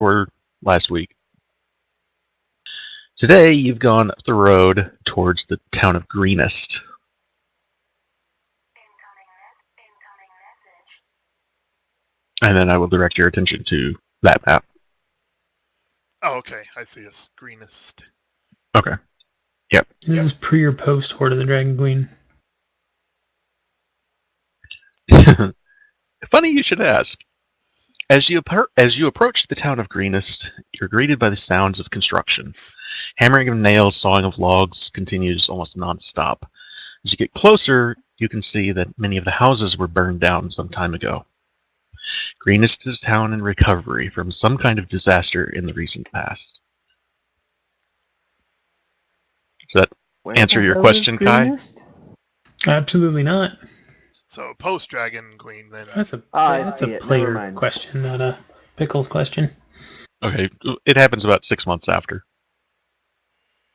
or last week. Today, you've gone up the road towards the town of Greenest. And then I will direct your attention to that map. Oh, okay. I see us. Greenest. Okay. Yep. This is pre or post Horde of the Dragon Queen? Funny you should ask. As you approach the town of Greenest, you're greeted by the sounds of construction. Hammering of nails, sawing of logs continues almost non-stop. As you get closer, you can see that many of the houses were burned down some time ago. Greenest is a town in recovery from some kind of disaster in the recent past. Does that answer your question, Kai? Absolutely not. So post Dragon Queen then. That's a Never player mind. question, not a Pickles question. Okay, it happens about 6 months after.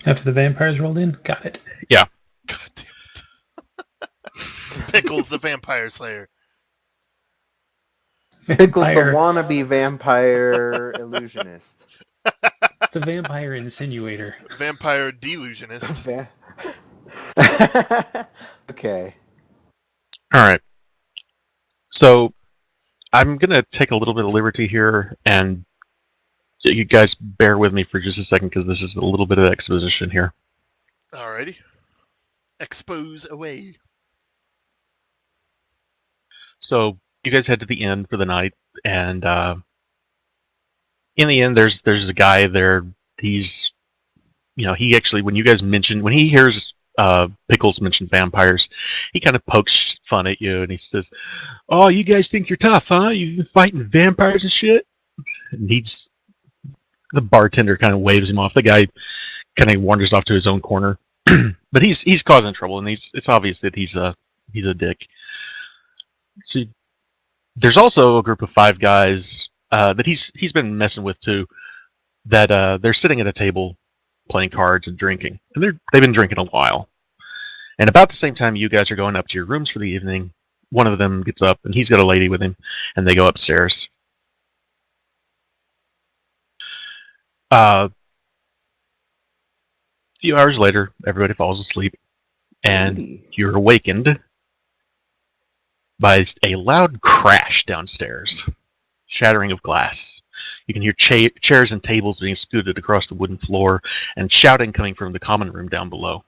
After the vampires rolled in? Got it. Yeah. God damn it. Pickles the Vampire Slayer. Pickles the Vampire, wannabe vampire illusionist. the vampire insinuator. Vampire Delusionist. Okay. Alright. So, I'm going to take a little bit of liberty here, and you guys bear with me for just a second, because this is a little bit of exposition here. Alrighty. Expose away. So, you guys head to the inn for the night, and in the inn, there's a guy there. He's, he actually, when he hears Pickles mention vampires, he kind of pokes fun at you, and he says, "Oh, you guys think you're tough, huh? You've been fighting vampires and shit?" And the bartender kind of waves him off. The guy kind of wanders off to his own corner, but he's causing trouble, and it's obvious that he's a dick. So there's also a group of 5 guys that he's been messing with too. That they're sitting at a table playing cards and drinking, and they've been drinking a while. And about the same time you guys are going up to your rooms for the evening, one of them gets up, and he's got a lady with him, and they go upstairs. A few hours later, everybody falls asleep, and you're awakened by a loud crash downstairs, shattering of glass. You can hear chairs and tables being scooted across the wooden floor, and shouting coming from the common room down below.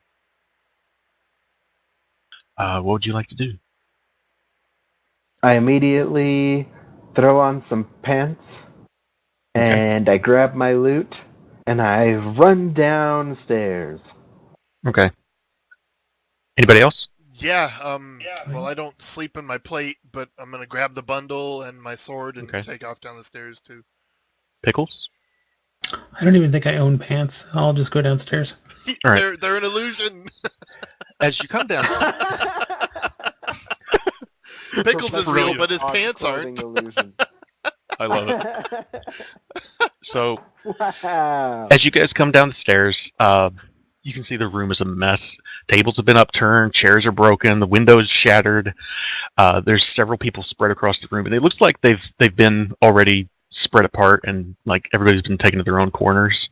What would you like to do? I immediately throw on some pants, and I grab my loot, and I run downstairs. Okay. Anybody else? Yeah, well, I don't sleep in my plate, but I'm gonna grab the bundle and my sword and take off down the stairs too. Pickles? I don't even think I own pants. I'll just go downstairs. All right. They're an illusion. As you come down... Pickles is real, but his pants aren't. I love it. So, Wow. as you guys come down the stairs, you can see the room is a mess. Tables have been upturned, chairs are broken, the windows shattered. There's several people spread across the room, and it looks like they've been already spread apart, and like everybody's been taken to their own corners.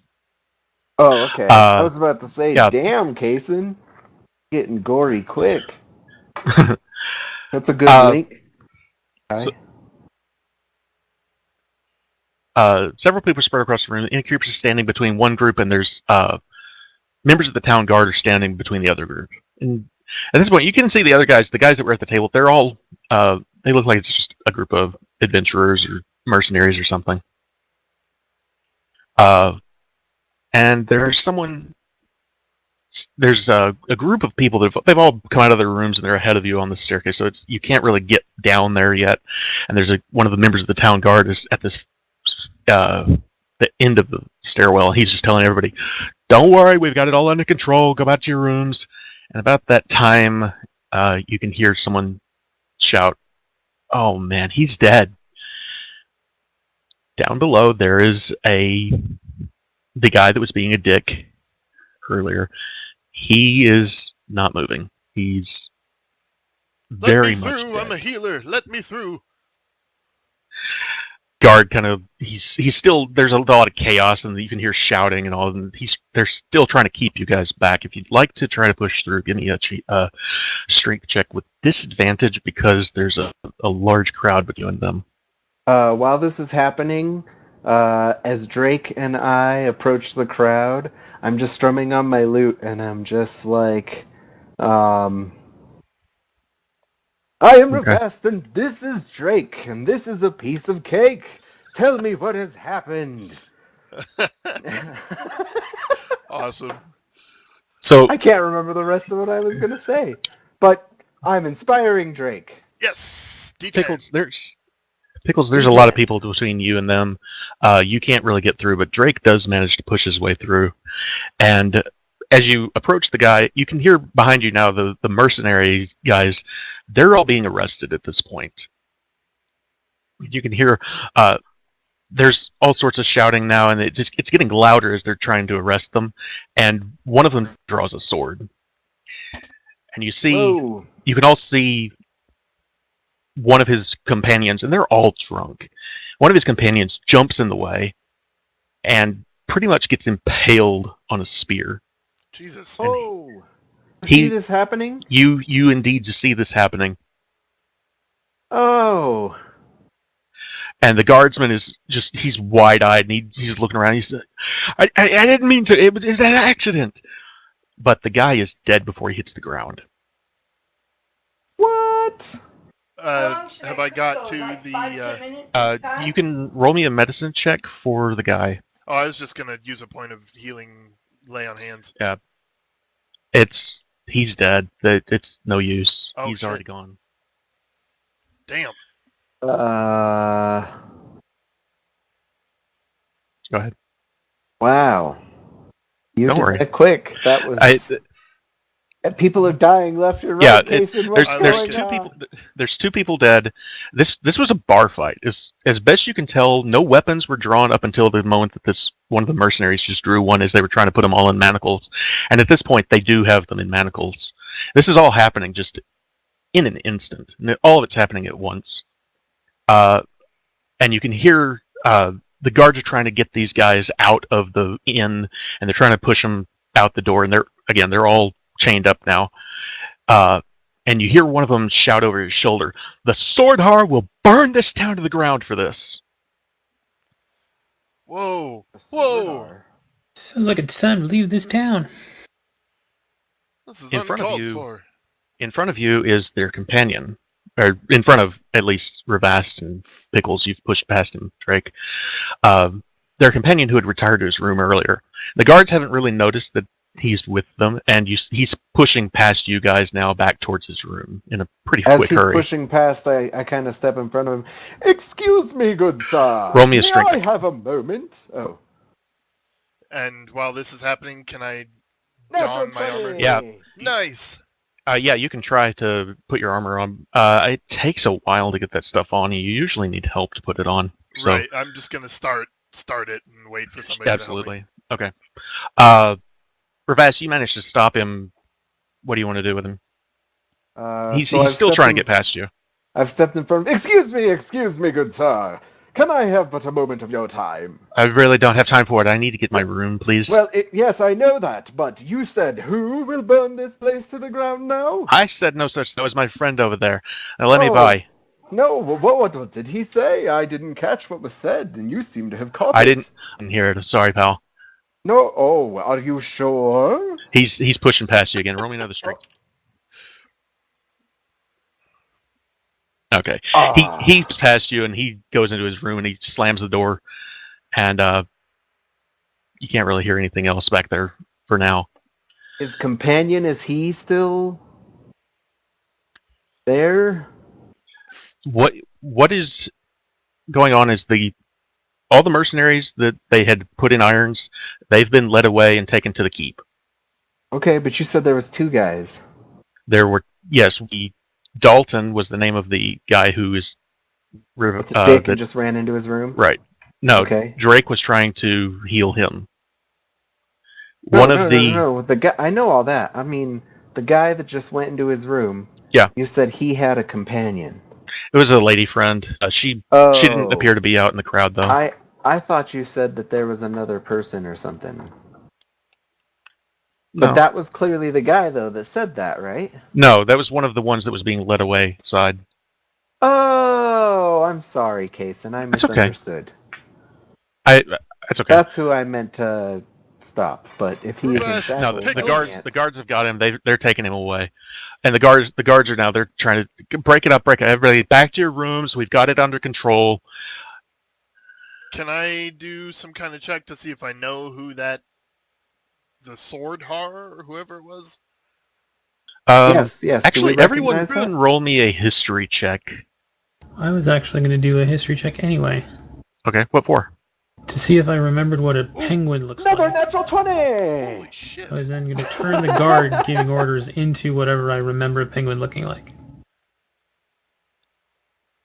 Oh, okay. I was about to say, yeah. Damn, Kaysen. Getting gory quick. That's a good link. Several people are spread across the room. The innkeeper is standing between one group, and there's members of the town guard are standing between the other group. And at this point, you can see the other guys, the guys that were at the table, they're all, they look like it's just a group of adventurers or mercenaries or something. And there's a group of people they've all come out of their rooms, and they're ahead of you on the staircase, so you can't really get down there yet. And there's one of the members of the town guard is at this the end of the stairwell. He's just telling everybody, "Don't worry, we've got it all under control. Go back to your rooms." And about that time, you can hear someone shout, "Oh man, he's dead!" Down below, there is the guy that was being a dick earlier. He is not moving. He's very much dead. I'm a healer. Let me through. guard kind of he's still there's a lot of chaos and you can hear shouting and all, and they're still trying to keep you guys back. If you'd like to try to push through, give me a strength check with disadvantage because there's a large crowd between them. While this is happening, as Drake and I approach the crowd, I'm just strumming on my lute and I'm just like, I am Ravast, and this is Drake, and this is a piece of cake. Tell me what has happened. Awesome. So I can't remember the rest of what I was going to say, but I'm inspiring Drake. Yes, D10. Pickles, there's a lot of people between you and them. You can't really get through, but Drake does manage to push his way through. And as you approach the guy, you can hear behind you now the mercenary guys. They're all being arrested at this point. You can hear there's all sorts of shouting now, and it's getting louder as they're trying to arrest them. And one of them draws a sword. And you can all see one of his companions, and they're all drunk. One of his companions jumps in the way and pretty much gets impaled on a spear. Jesus. Oh, see this happening? You indeed see this happening. Oh. And the guardsman he's wide-eyed, and he's looking around. He's I didn't mean to, it's an accident. But the guy is dead before he hits the ground. What? Have I got to the... you can roll me a medicine check for the guy. Oh, I was just going to use a point of healing, lay on hands. Yeah. He's dead. It's no use. Oh, he's already gone. Damn. Go ahead. Wow. You Don't did worry. that quick. That was... people are dying left and right. Yeah, there's two people. There's two people dead. This was a bar fight. As best you can tell, no weapons were drawn up until the moment that one of the mercenaries just drew one as they were trying to put them all in manacles. And at this point, they do have them in manacles. This is all happening just in an instant. All of it's happening at once. And you can hear the guards are trying to get these guys out of the inn, and they're trying to push them out the door. And they're all chained up now. And you hear one of them shout over his shoulder, "The Swordhar will burn this town to the ground for this." Whoa. Whoa. Sounds like it's time to leave this town. This is uncalled for. In front of you is their companion. Or in front of, at least, Ravast and Pickles. You've pushed past him, Drake. Their companion who had retired to his room earlier. The guards haven't really noticed that he's with them, and he's pushing past you guys now back towards his room in a pretty quick hurry. As he's pushing past, I kind of step in front of him. "Excuse me, good sir. Roll me a strength. May I have a moment?" Oh. And while this is happening, can I don my armor? Yeah. Nice. Yeah, you can try to put your armor on. It takes a while to get that stuff on. You usually need help to put it on. So. Right. I'm just gonna start it and wait for somebody. Absolutely. To help me. Okay. Ravast, you managed to stop him. What do you want to do with him? He's still trying to get past you. I've stepped in front of... Excuse me, good sir. Can I have but a moment of your time? I really don't have time for it. I need to get my room, please. Well, yes, I know that, but you said who will burn this place to the ground now? I said no such thing. That was my friend over there. Now let me by. No, what did he say? I didn't catch what was said, and you seem to have caught it. I didn't hear it. I'm sorry, pal. No, are you sure? He's pushing past you again. Roll me another strength. Okay. He's past you, and he goes into his room, and he slams the door, and you can't really hear anything else back there for now. His companion, is he still there? What is going on is all the mercenaries that they had put in irons, they've been led away and taken to the keep. Okay, but you said there was two guys. There were, yes, Dalton was the name of the guy who is... Jake just ran into his room? Right. No, okay. Drake was trying to heal him. No, the guy, I know all that. I mean, the guy that just went into his room. Yeah. You said he had a companion. It was a lady friend. She didn't appear to be out in the crowd though. I thought you said that there was another person or something. No. But that was clearly the guy though that said that, right? No, that was one of the ones that was being led away inside. Oh, I'm sorry, Kason. I That's okay. misunderstood. That's okay. That's who I meant to stop. But if he is no, the guards have got him. They're taking him away, and the guards are now they're trying to break it up. Everybody back to your rooms. We've got it under control. Can I do some kind of check to see if I know who the sword har or whoever it was? Yes. Actually, everyone roll me a history check. I was actually going to do a history check anyway. Okay, what for? To see if I remembered what a penguin looks like. Another natural 20! Holy shit. I was then going to turn the guard giving orders into whatever I remember a penguin looking like.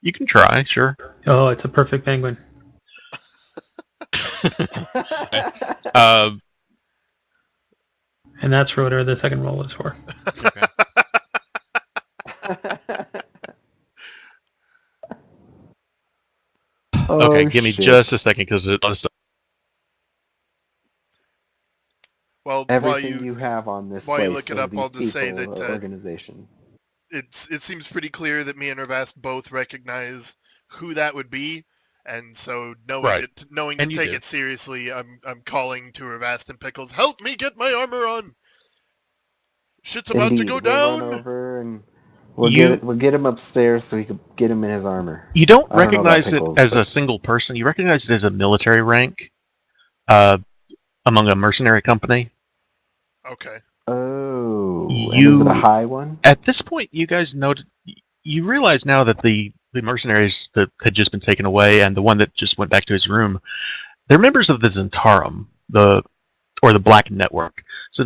You can try, sure. Oh, it's a perfect penguin. And that's for whatever the second roll was for. Okay. Okay, give me just a second because it. Well, everything you have on this. While you look it up, I'll just say that organization. It seems pretty clear that me and Ravast both recognize who that would be, and so knowing to take it seriously, I'm calling to Ravast and Pickles, help me get my armor on. Shit's about to go down. We'll run over and we'll get him upstairs so he can get him in his armor. You don't recognize it as a single person. You recognize it as a military rank among a mercenary company. Okay. Oh, is it a high one? At this point, you guys you realize now that the mercenaries that had just been taken away and the one that just went back to his room, they're members of the Zentarum, the Black Network. So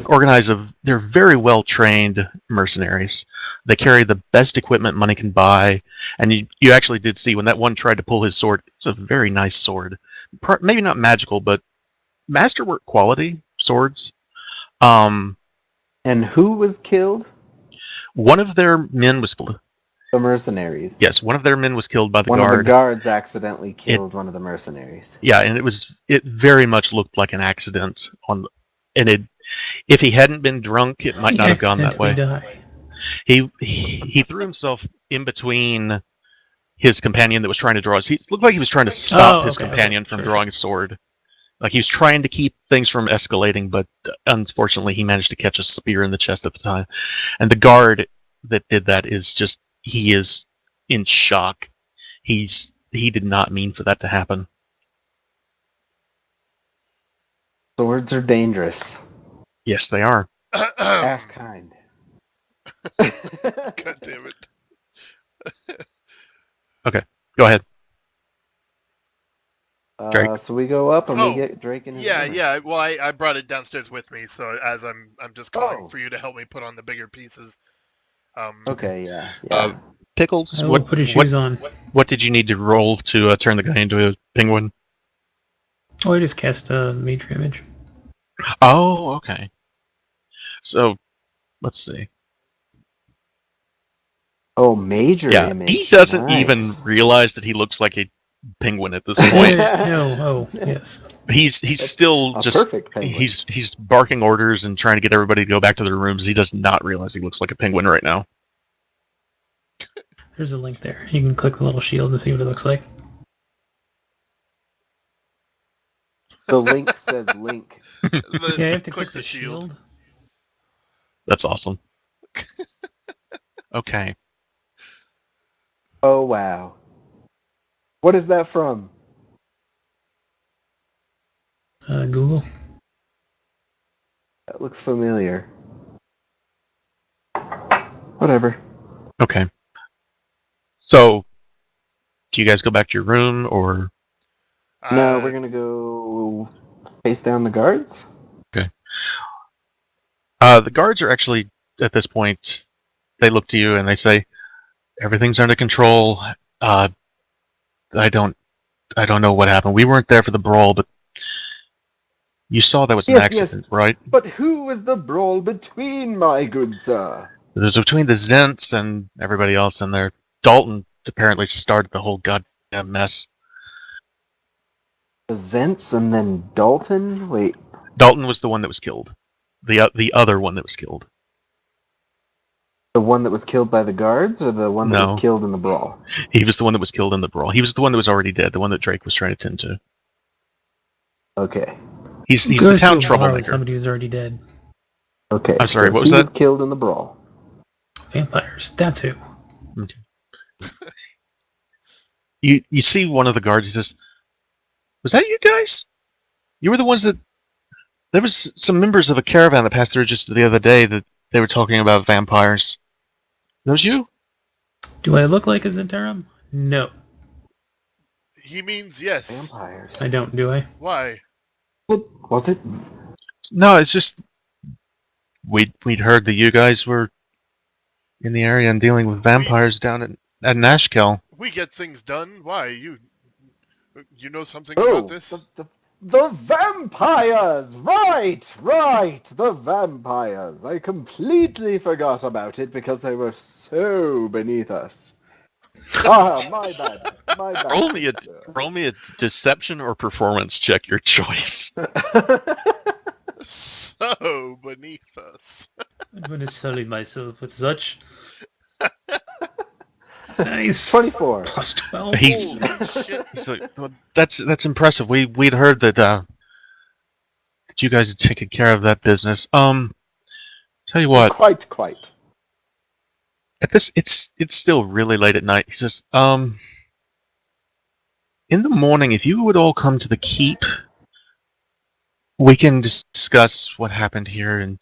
they're very well trained mercenaries. They carry the best equipment money can buy, and you actually did see when that one tried to pull his sword. It's a very nice sword, maybe not magical, but masterwork quality swords. And who was killed? One of their men was killed. The mercenaries. Yes, one of their men was killed by the guard. One of the guards accidentally killed one of the mercenaries. Yeah, and it very much looked like an accident if he hadn't been drunk, it might not have gone that way. He threw himself in between his companion that was trying to draw his. It looked like he was trying to stop his companion from drawing a sword. Like he was trying to keep things from escalating, but unfortunately he managed to catch a spear in the chest at the time. And the guard that did that he is in shock. He did not mean for that to happen. Swords are dangerous. Yes, they are. Ask kind. God damn it. Okay, go ahead. Drake. So we go up and we get Drake in his armor. Yeah. Well, I brought it downstairs with me, so as I'm just calling for you to help me put on the bigger pieces. Okay, yeah. Pickles, put his shoes on. What did you need to roll to turn the guy into a penguin? Oh, I just cast a major image. Oh, okay. So, let's see. Oh, major image. He doesn't even realize that he looks like a penguin at this point. Yes. He's still just he's barking orders and trying to get everybody to go back to their rooms. He does not realize he looks like a penguin right now. There's a link there. You can click the little shield to see what it looks like. The link says link. Yeah, you have to click the shield. That's awesome. Okay. Oh, wow. What is that from? Google. That looks familiar. Whatever. Okay. So, do you guys go back to your room, or? No, we're gonna go face down the guards. Okay. The guards are actually, at this point, they look to you and they say, everything's under control. I don't know what happened. We weren't there for the brawl, but you saw that was an accident, right? But who was the brawl between, my good sir? It was between the Zents and everybody else in there. Dalton apparently started the whole goddamn mess. Zentz and then Dalton? Wait. Dalton was the one that was killed. The other one that was killed. The one that was killed by the guards, or the one that was killed in the brawl? He was the one that was killed in the brawl. He was the one that was already dead, the one that Drake was trying to tend to. Okay. He's the town troublemaker. Somebody who's already dead. Okay. I'm sorry, so what was that? He was killed in the brawl. Vampires, that's who. Okay. You see one of the guards, he says, "Was that you guys? You were the ones that... There was some members of a caravan that passed through just the other day that they were talking about vampires. Those you?" Do I look like a Zentarum? No. He means yes. Vampires. I don't, do I? Why? Was it? No, it's just... We'd heard that you guys were in the area and dealing with vampires down at Nashkel. We get things done. Why? You know something Oh, about this? The vampires! Right! The vampires. I completely forgot about it because they were so beneath us. My bad. Roll me a deception or performance check, your choice. So beneath us. I'm going to sully myself with such. Nice. 24. Plus 12. He's like, well, that's impressive. We'd heard that you guys had taken care of that business. Tell you what. Quite. At this, it's still really late at night. He says, in the morning, if you would all come to the keep, we can discuss what happened here, and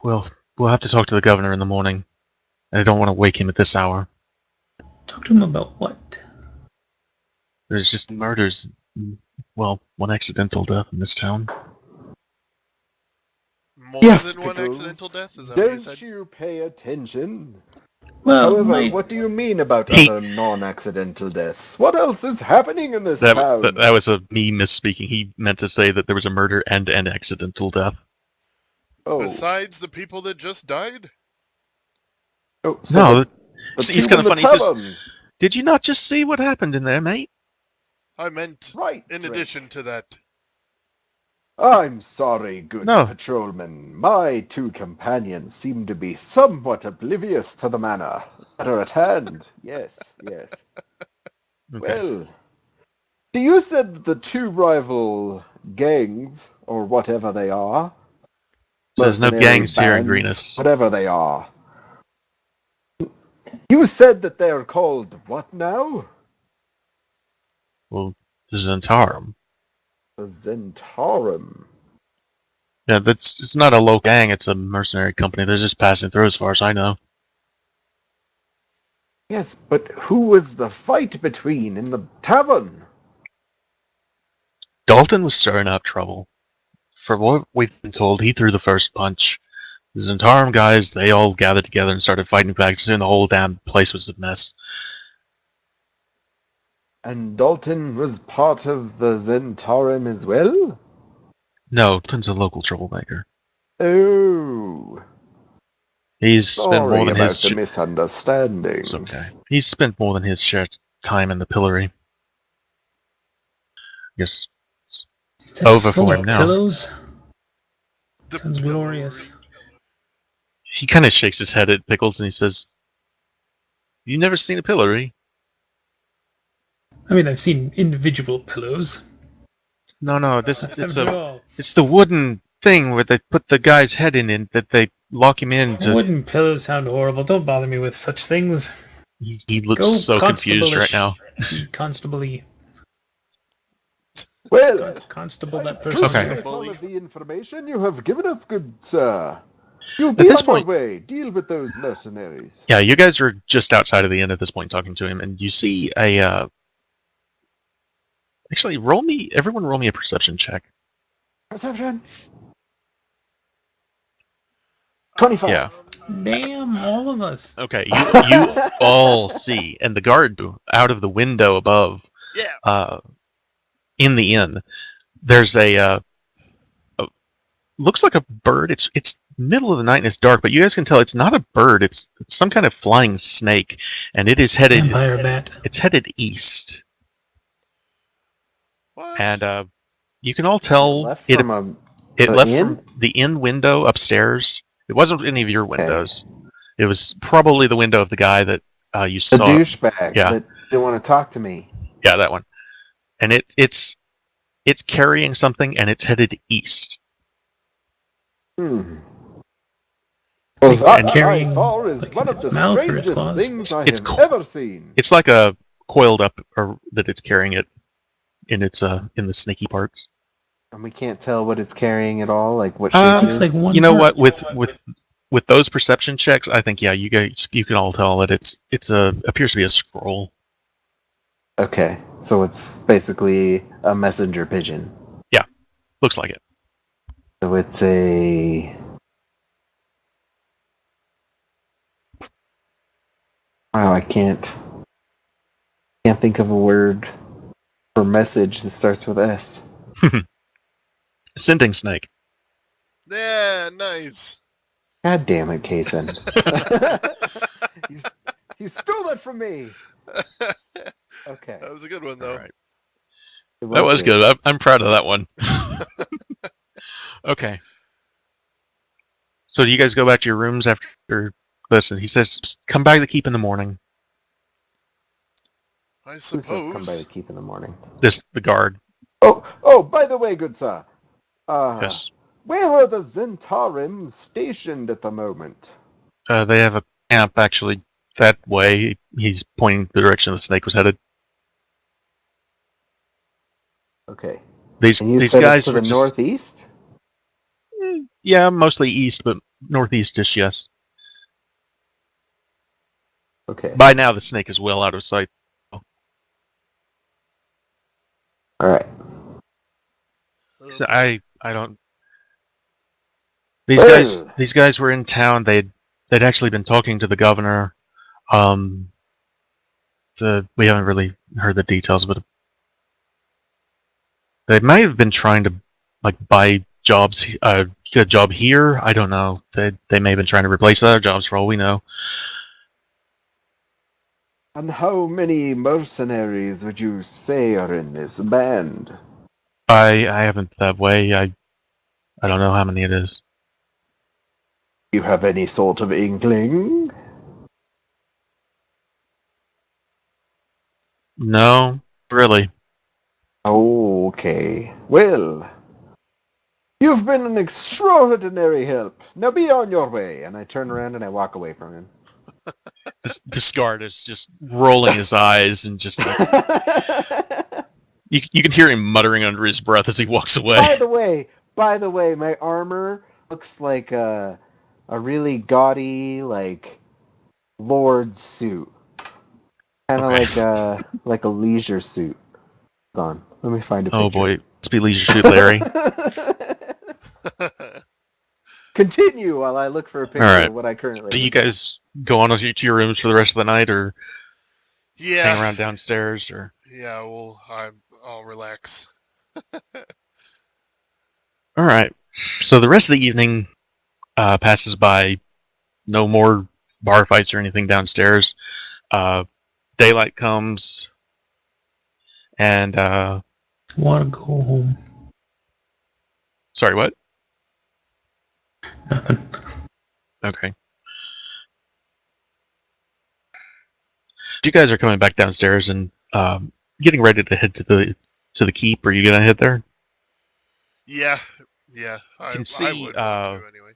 we'll have to talk to the governor in the morning. And I don't want to wake him at this hour. Talk to him about what? There's just murders. Well, one accidental death in this town. More than one accidental death? Is that what you said? Don't you pay attention? Well, However, what do you mean about other non-accidental deaths? What else is happening in this town? That was me misspeaking. He meant to say that there was a murder and an accidental death. Oh. Besides the people that just died? Oh, so no, Steve's kind of funny. He says, "Did you not just see what happened in there, mate?" I meant in addition to that. I'm sorry, good patrolman. My two companions seem to be somewhat oblivious to the matter that are at hand. Yes. Okay. Well, so you said that the two rival gangs, or whatever they are... So there's no gangs here in Greenus. Whatever they are. You said that they are called what now? Well, the Zentarum. The Zentarum. Yeah, it's not a local gang, it's a mercenary company. They're just passing through as far as I know. Yes, but who was the fight between in the tavern? Dalton was stirring up trouble. For what we've been told, he threw the first punch. The Zentarum guys, they all gathered together and started fighting back. Soon the whole damn place was a mess. And Dalton was part of the Zentarum as well? No, Dalton's a local troublemaker. Oh. He's spent more than his... the misunderstanding. It's okay. He's spent more than his share of time in the pillory. Yes. It's over for him now. Pillows? Sounds glorious. He kind of shakes his head at Pickles and he says, "You've never seen a pillory?" I mean, I've seen individual pillows. No, it's the wooden thing where they put the guy's head in that they lock him in to... Wooden pillows sound horrible. Don't bother me with such things. He looks so confused right now. Constable-y. Well, Constable that person. Okay. All of the information you have given us, good sir. You'll be on your way. Deal with those mercenaries. Yeah, you guys are just outside of the inn at this point talking to him, and you see a... Actually, everyone roll me a perception check. Perception? 25. Yeah. Damn, all of us. Okay, you all see, and the guard out of the window above, in the inn, there's a looks like a bird. It's middle of the night and it's dark, but you guys can tell it's not a bird. It's some kind of flying snake, and it is headed. Vampire bat. It's headed east. What? And you can all tell Left it from left inn? from the inn window upstairs. It wasn't any of your windows. It was probably the window of the guy that you The saw. douchebag Yeah. that didn't want to talk to me. Yeah, that one. And it's carrying something, and it's headed east. Well, Like that carrying, I thought is like, one in of its the mouth or its strangest claws? things I It's have co- ever seen. It's like a coiled up, or that it's carrying it in its in the snaky parts. And we can't tell what it's carrying at all, like what shape it Looks is. like one You know part. what? With those perception checks, I think you can all tell that it's appears to be a scroll. Okay, so it's basically a messenger pigeon. Looks like it. So it's a... Wow, I can't think of a word for message that starts with S. Sending snake. Yeah, nice. God damn it, Kason. You stole that from me! Okay. That was a good one, though. All right. That was good. I'm proud of that one. Okay. So you guys go back to your rooms after this, and he says, "Come back to the keep in the morning." I Who says come by suppose. the keep in the morning? The guard. Oh, by the way, good sir. Yes. Where are the Zentarim stationed at the moment? They have a camp actually that way. He's pointing the direction the snake was headed. Okay. These And you these said guys it's to were the just northeast? yeah, mostly east, but northeast-ish, yes. Okay. By now, the snake is well out of sight. Alright. So I don't. These guys were in town. They'd actually been talking to the governor. We haven't really heard the details, but they might have been trying to like buy jobs, get a job here. I don't know. They may have been trying to replace other jobs for all we know. And how many mercenaries would you say are in this band? I haven't that way. I don't know how many it is. Do you have any sort of inkling? No, really. Okay. Well, you've been an extraordinary help. Now be on your way. And I turn around and I walk away from him. This guard is just rolling his eyes and just like, you can hear him muttering under his breath as he walks away. By the way, my armor looks like a really gaudy, like, lord suit. Kind of Okay. like a leisure suit. Hold on, let me find a picture. Oh boy, let's be leisure suit Larry. Continue while I look for a picture Alright. of what I currently Do you look guys go on to your rooms for the rest of the night, or Yeah. hang around downstairs, or? Yeah, well, I'll relax. All right. So the rest of the evening passes by. No more bar fights or anything downstairs. Daylight comes, and Want to go home? sorry, what? Nothing. Okay. You guys are coming back downstairs and getting ready to head to the keep. Are you gonna head there? Yeah. You can I see would want to, anyway.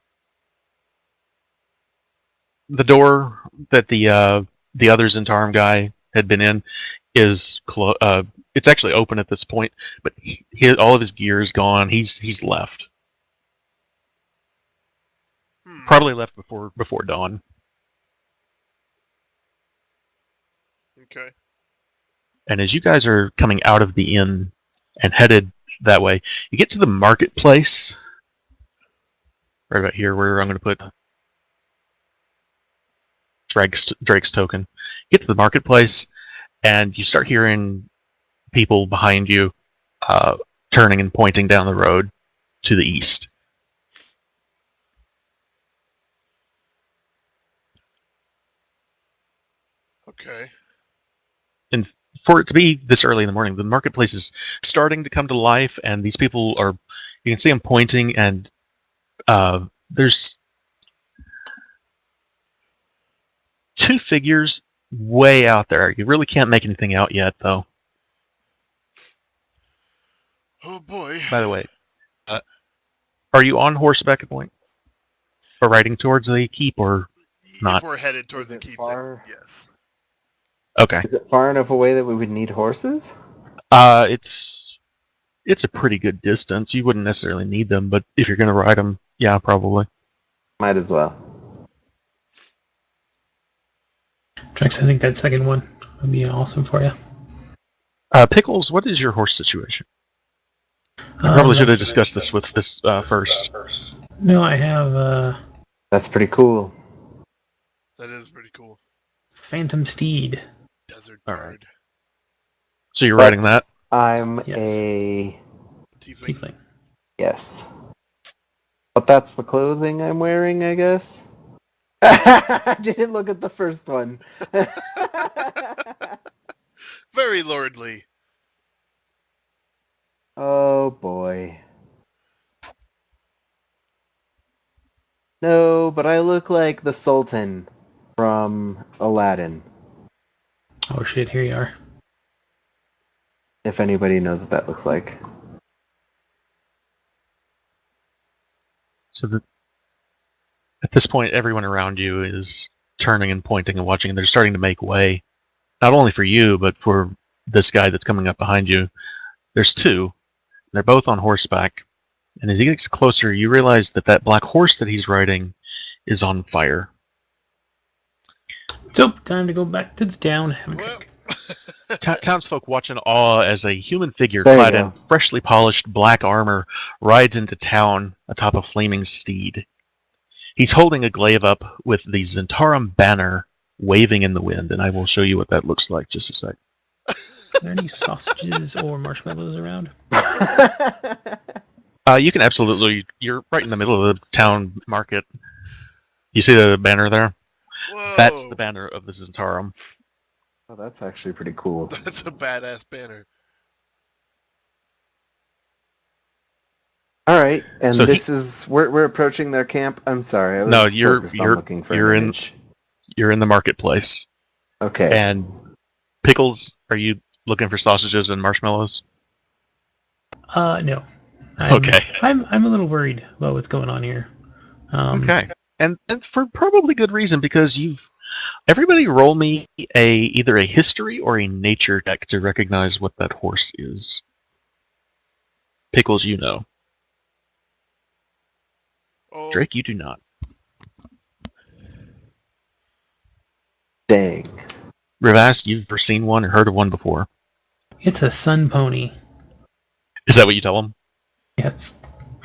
the door that the other Zentarum guy had been in is it's actually open at this point, but all of his gear is gone. He's left. Probably left before dawn. Okay. And as you guys are coming out of the inn and headed that way, you get to the marketplace. Right about here, where I'm going to put Drake's token. You get to the marketplace, and you start hearing people behind you turning and pointing down the road to the east. Okay. And for it to be this early in the morning, the marketplace is starting to come to life, and these people are, you can see them pointing, and there's two figures way out there. You really can't make anything out yet, though. Oh boy. By the way, are you on horseback at point? Or riding towards the keep, or not? If we're headed towards the keep, then yes. Okay. Is it far enough away that we would need horses? It's a pretty good distance. You wouldn't necessarily need them, but if you're going to ride them, yeah, probably. Might as well. Trex, I think that second one would be awesome for you. Pickles, what is your horse situation? I probably should have discussed this with this first. No, I have That's pretty cool. That is pretty cool. Phantom Steed. Desert All bird. right. So you're riding that? I'm Yes. a... Tiefling. Yes. But that's the clothing I'm wearing, I guess? I didn't look at the first one. Very lordly. Oh boy. No, but I look like the Sultan from Aladdin. Oh shit, here you are. If anybody knows what that looks like. So at this point, everyone around you is turning and pointing and watching, and they're starting to make way. Not only for you, but for this guy that's coming up behind you. There's two. They're both on horseback. And as he gets closer, you realize that that black horse that he's riding is on fire. So, time to go back to the town. Have a drink. Townsfolk watch in awe as a human figure There you clad go. in freshly polished black armor rides into town atop a flaming steed. He's holding a glaive up with the Zentarum banner waving in the wind, and I will show you what that looks like just a sec. Are there any sausages or marshmallows around? You can absolutely... You're right in the middle of the town market. You see the banner there? Whoa. That's the banner of the Zentarum. Oh, that's actually pretty cool. That's a badass banner. All right, and So this is we're approaching their camp. I'm sorry, I was No, focused on looking for you're an in image. you're in the marketplace. Okay. And Pickles, are you looking for sausages and marshmallows? No. Okay. I'm a little worried about what's going on here. Okay. And for probably good reason, because everybody roll me either a history or a nature check to recognize what that horse is. Pickles, you know. Oh. Drake, you do not. Dang. Rivast, you've never seen one or heard of one before. It's a sun pony. Is that what you tell them? Yes.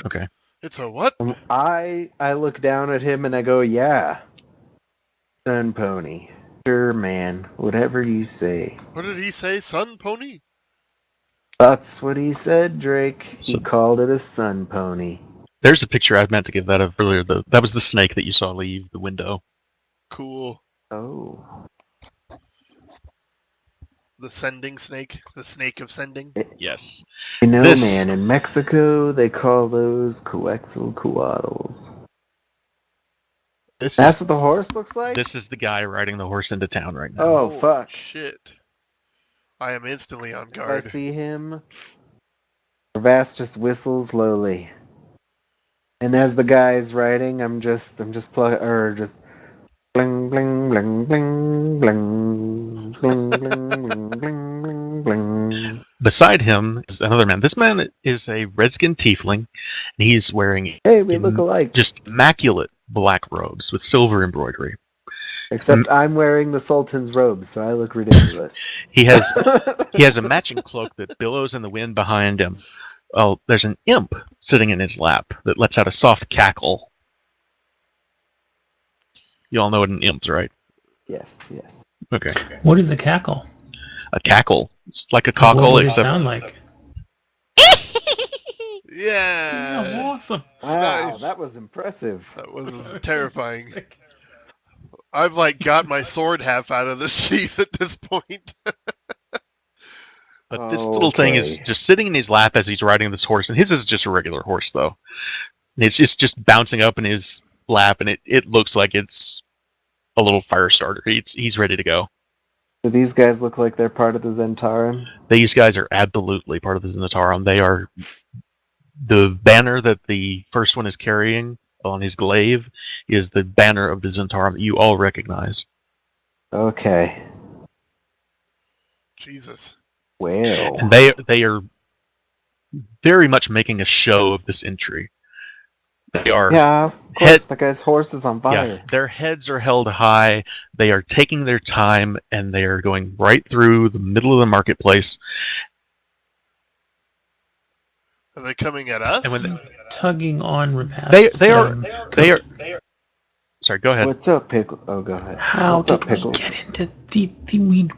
Okay. It's a what? I look down at him and I go, yeah. Sun pony. Sure, man. Whatever you say. What did he say? Sun pony? That's what he said, Drake. He So- called it a sun pony. There's a picture I meant to give that of earlier. That was the snake that you saw leave the window. Cool. Oh. The sending snake? The snake of sending? Yes. You know, This- man, in Mexico, they call those coaxalcoatls. That's what the horse looks like? This is the guy riding the horse into town right now. Oh, fuck. Shit. I am instantly on I guard. see him. Vast just whistles slowly. And as the guy's riding, I'm just bling bling bling bling bling bling bling bling bling bling. Beside him is another man. This man is a redskin tiefling, and he's wearing Hey, we look alike. just immaculate black robes with silver embroidery. Except I'm wearing the Sultan's robes, so I look ridiculous. He has a matching cloak that billows in the wind behind him. Oh, there's an imp sitting in his lap that lets out a soft cackle. You all know what an imp's, right? Yes, yes. Okay. What is a cackle? A cackle. It's like a What cockle, would it except sound like? Yeah. awesome. Wow, Nice. that was impressive. That was terrifying. I've like got my sword half out of the sheath at this point. But this little thing is just sitting in his lap as he's riding this horse, and his is just a regular horse, though. And it's just bouncing up in his lap, and it looks like it's a little fire starter. He's ready to go. Do these guys look like they're part of the Zentarum? These guys are absolutely part of the Zentarum. They are the banner that the first one is carrying on his glaive is the banner of the Zentarum that you all recognize. Okay. Jesus. Well. And they are very much making a show of this entry. They are of course, the guy's horse is on fire. Yeah, their heads are held high. They are taking their time, and they are going right through the middle of the marketplace. Are they coming at us? And when tugging on Ravast. They are. Sorry, go ahead. What's up, Pickle? Oh, go ahead. How What's did up, we Pickles? get into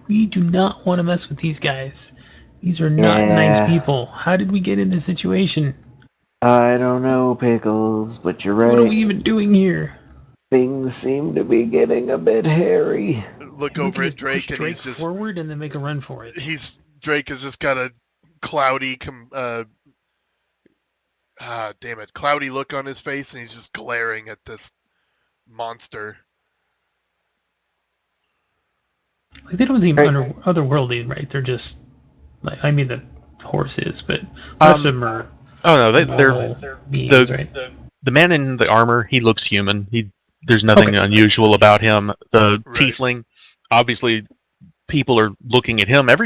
we do not want to mess with these guys. These are not nice people. How did we get in this situation? I don't know, Pickles, but you're right. What are we even doing here? Things seem to be getting a bit hairy. Look over at Drake, and he's just forward and then make a run for it. Drake has just got a cloudy cloudy look on his face, and he's just glaring at this monster. Like they don't seem otherworldly, right? They're just like the horse is, but the rest of them are. Oh no, they're beings, right? The man in the armor. He looks human. There's nothing unusual about him. The tiefling, obviously, people are looking at him. A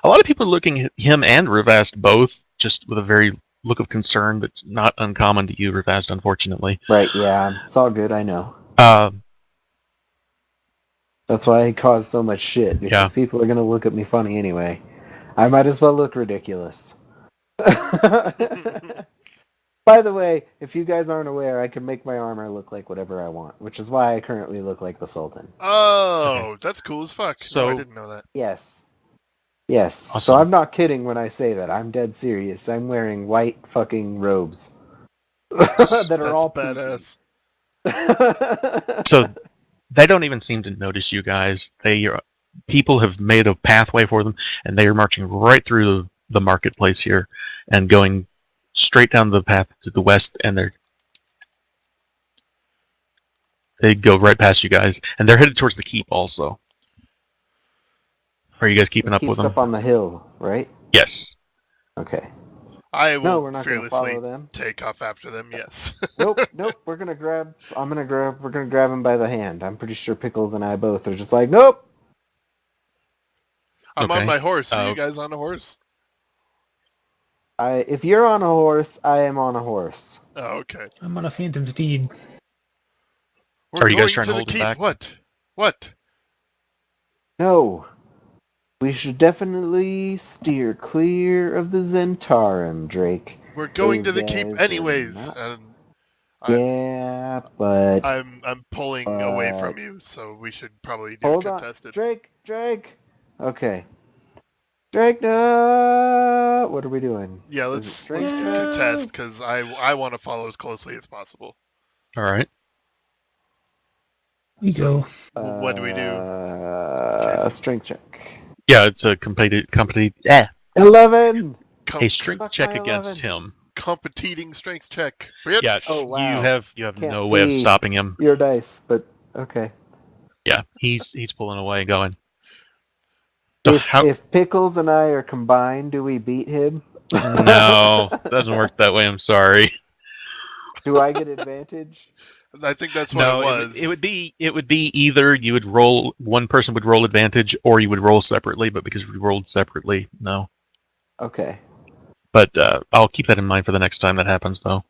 lot of people are looking at him and Ravast both, just with a very look of concern that's not uncommon to you, Ravast, unfortunately. Right? Yeah, it's all good. I know. That's why I caused so much shit, because people are going to look at me funny anyway. I might as well look ridiculous. By the way, if you guys aren't aware, I can make my armor look like whatever I want, which is why I currently look like the Sultan. Oh, that's cool as fuck. So, no, I didn't know that. Yes. Awesome. So I'm not kidding when I say that. I'm dead serious. I'm wearing white fucking robes. that are all badass. So they don't even seem to notice you guys. People have made a pathway for them, and they are marching right through the marketplace here and going straight down the path to the west, and they go right past you guys, and they're headed towards the keep also. Are you guys keeping up with them? Up on the hill, right? Yes. Okay. I will we're not fearlessly follow them. take off after them. Yes. Nope. We're gonna grab him by the hand. I'm pretty sure Pickles and I both are just like, nope. I'm on my horse. Are you guys on a horse? If you're on a horse, I am on a horse. Oh, okay. I'm on a phantom steed. Are you guys trying to hold him back? What? No. We should definitely steer clear of the Zentarum, Drake. We're going to the keep anyways. But I'm pulling away from you, so we should probably do hold contested. On. Drake. Okay. Drake, no. What are we doing? Yeah, let's contest, because I want to follow as closely as possible. All right. We go. What do we do? A strength check. Yeah, it's a completed 11. A strength check against him. Competing strength check. Bitch. Yeah. Oh, wow. You have no way of stopping him. Your dice, but okay. Yeah, he's pulling away, going. So if Pickles and I are combined, do we beat him? No, it doesn't work that way. I'm sorry. Do I get advantage? I think that's what it was. It would be either you would roll, one person would roll advantage, or you would roll separately. But because we rolled separately, no. Okay. But I'll keep that in mind for the next time that happens, though.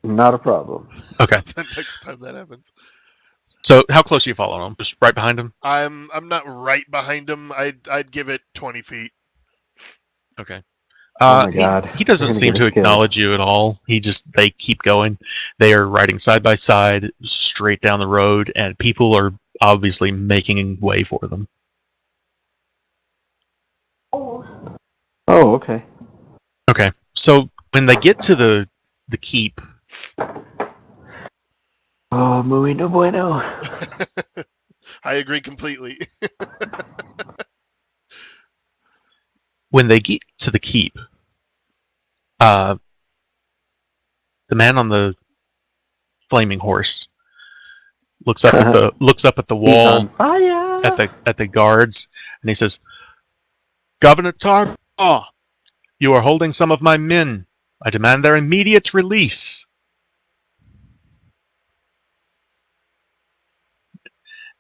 Not a problem. Okay. The next time that happens. So how close are you following him? Just right behind him? I'm not right behind him. I'd give it 20 feet. Okay. Oh my God. He doesn't seem to acknowledge you at all. They keep going. They are riding side by side, straight down the road, and people are obviously making way for them. Oh, okay. Okay. So when they get to the keep. Oh, muy no bueno. I agree completely. When they get to the keep, the man on the flaming horse looks up at the He's on wall fire. at the guards, and he says, "Governor Tarbaugh, you are holding some of my men. I demand their immediate release."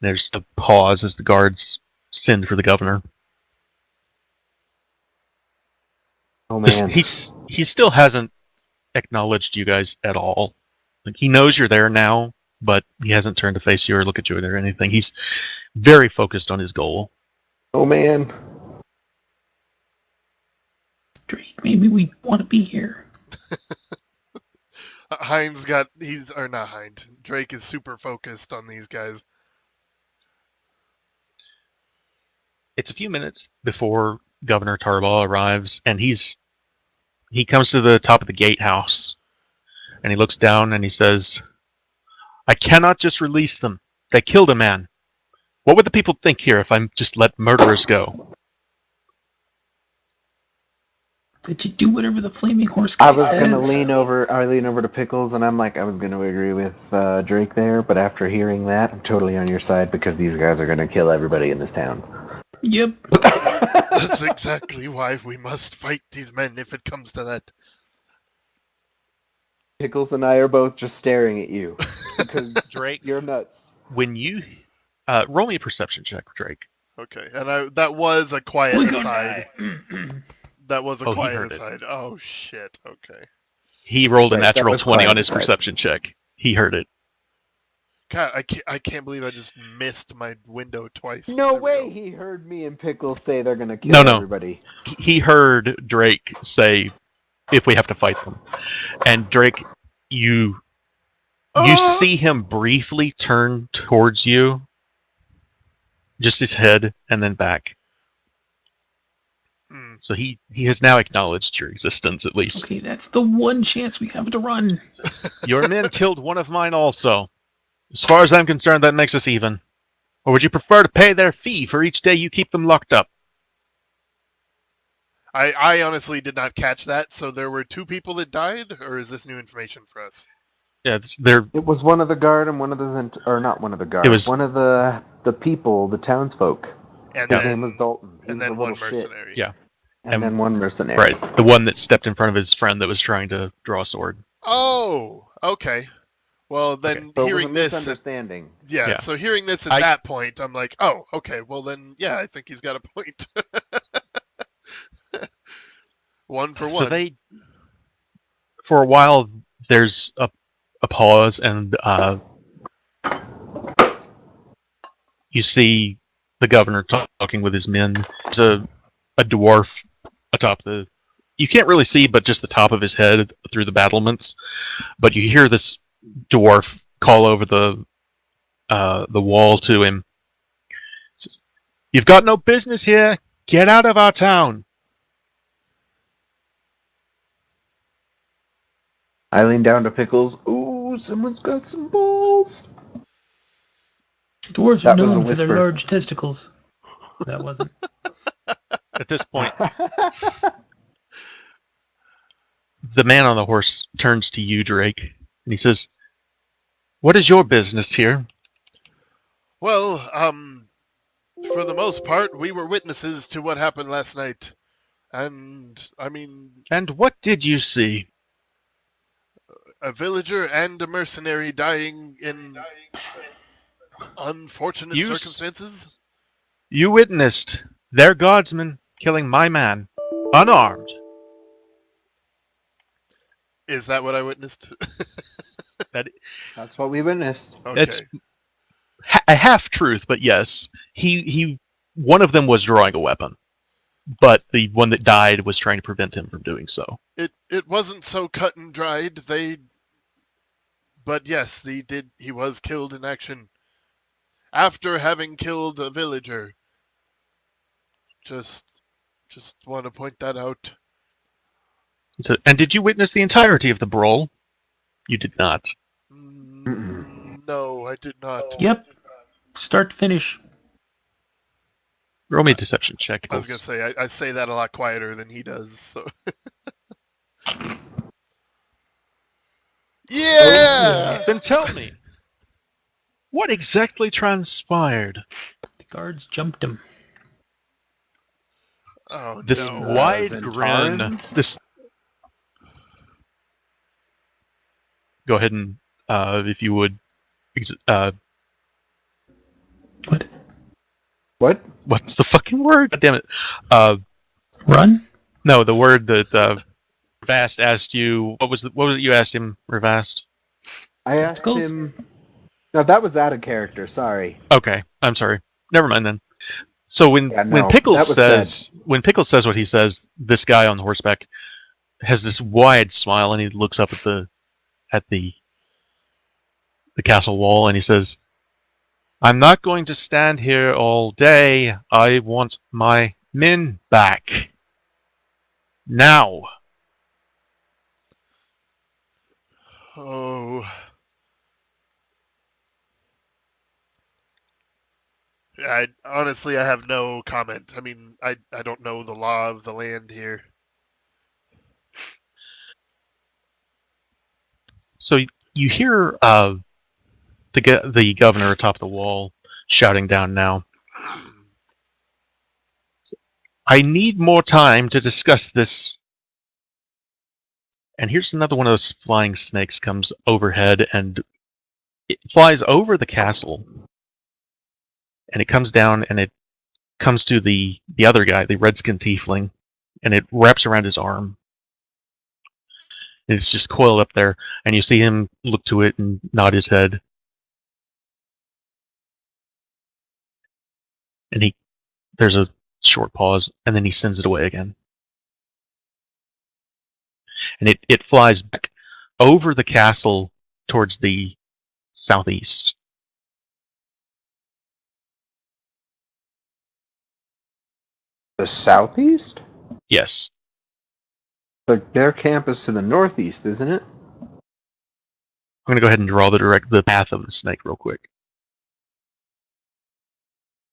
There's a pause as the guards send for the governor. Oh man. He still hasn't acknowledged you guys at all. Like, he knows you're there now, but he hasn't turned to face you or look at you or anything. He's very focused on his goal. Oh man. Drake, maybe we want to be here. Drake is super focused on these guys. It's a few minutes before Governor Tarbaugh arrives, and he comes to the top of the gatehouse, and he looks down and he says, "I cannot just release them. They killed a man. What would the people think here if I just let murderers go?" Did you do whatever the flaming horse guy says? I lean over to Pickles, and I'm like, I was gonna agree with Drake there, but after hearing that, I'm totally on your side because these guys are gonna kill everybody in this town. Yep. That's exactly why we must fight these men if it comes to that. Pickles and I are both just staring at you because Drake, you're nuts. When you roll me a perception check, Drake. Okay, and that was a quiet aside. That was a quiet aside. Oh shit. Okay. He rolled a natural 20 on his perception check. He heard it. God, I can't believe I just missed my window twice. No way he heard me and Pickles say they're gonna kill everybody. He heard Drake say, "If we have to fight them." And Drake, you see him briefly turn towards you. Just his head and then back. So he has now acknowledged your existence, at least. Okay, that's the one chance we have to run. Your men killed one of mine also. As far as I'm concerned, that makes us even. Or would you prefer to pay their fee for each day you keep them locked up? I honestly did not catch that. So there were 2 people that died, or is this new information for us? Yeah, It was one of the guard and one of the not one of the guard. It was one of the people, the townsfolk. And his name was Dalton. And then one mercenary. Yeah. And then one mercenary. Right, the one that stepped in front of his friend that was trying to draw a sword. Oh, okay. Well, then so hearing this, misunderstanding. Yeah. So hearing this at that point, I'm like, oh, okay. Well, then, yeah, I think he's got a point. 1 for 1. So for a while, there's a pause, and you see the governor talking with his men. There's a dwarf atop the... You can't really see, but just the top of his head through the battlements. But you hear this dwarf call over the wall to him. He says, "You've got no business here. Get out of our town." I lean down to Pickles. Ooh, someone's got some balls. Dwarves are known for their large testicles. That wasn't. At this point, the man on the horse turns to you, Drake, and he says, "What is your business here?" Well, for the most part, we were witnesses to what happened last night. And, I mean... And what did you see? A villager and a mercenary dying in unfortunate circumstances? You witnessed their guardsmen killing my man, unarmed. Is that what I witnessed? That's what we witnessed. Okay. It's a half-truth, but yes. One of them was drawing a weapon, but the one that died was trying to prevent him from doing so. It wasn't so cut and dried. But yes, he was killed in action. After having killed a villager. Just want to point that out. And did you witness the entirety of the brawl? You did not. No, I did not. Yep. start to finish. Roll me a deception check. I was gonna say I say that a lot quieter than he does. So. Yeah! Then tell me, what exactly transpired? The guards jumped him. Oh, This no. wide Zentaran? grin. This. Go ahead and, if you would, What? What? what's the fucking word? God damn it. Run? No, the word that Rivast asked you. What was it you asked him, Rivast? I asked Testicles? him. No, that was out of character. Sorry. Okay, I'm sorry. Never mind then. So when Yeah, no, when Pickles that was says what he says, this guy on the horseback has this wide smile and he looks up at the castle wall and he says, "I'm not going to stand here all day. I want my men back. Now." Oh. Honestly, I have no comment. I mean, I don't know the law of the land here. So you hear the governor atop the wall shouting down now. "I need more time to discuss this." And here's another one of those flying snakes comes overhead and it flies over the castle. And it comes down and it comes to the other guy, the redskin tiefling, and it wraps around his arm. And it's just coiled up there, and you see him look to it and nod his head. And there's a short pause, and then he sends it away again. And it flies back over the castle towards the southeast. The southeast? Yes. Their camp is to the northeast, isn't it? I'm going to go ahead and draw the path of the snake real quick.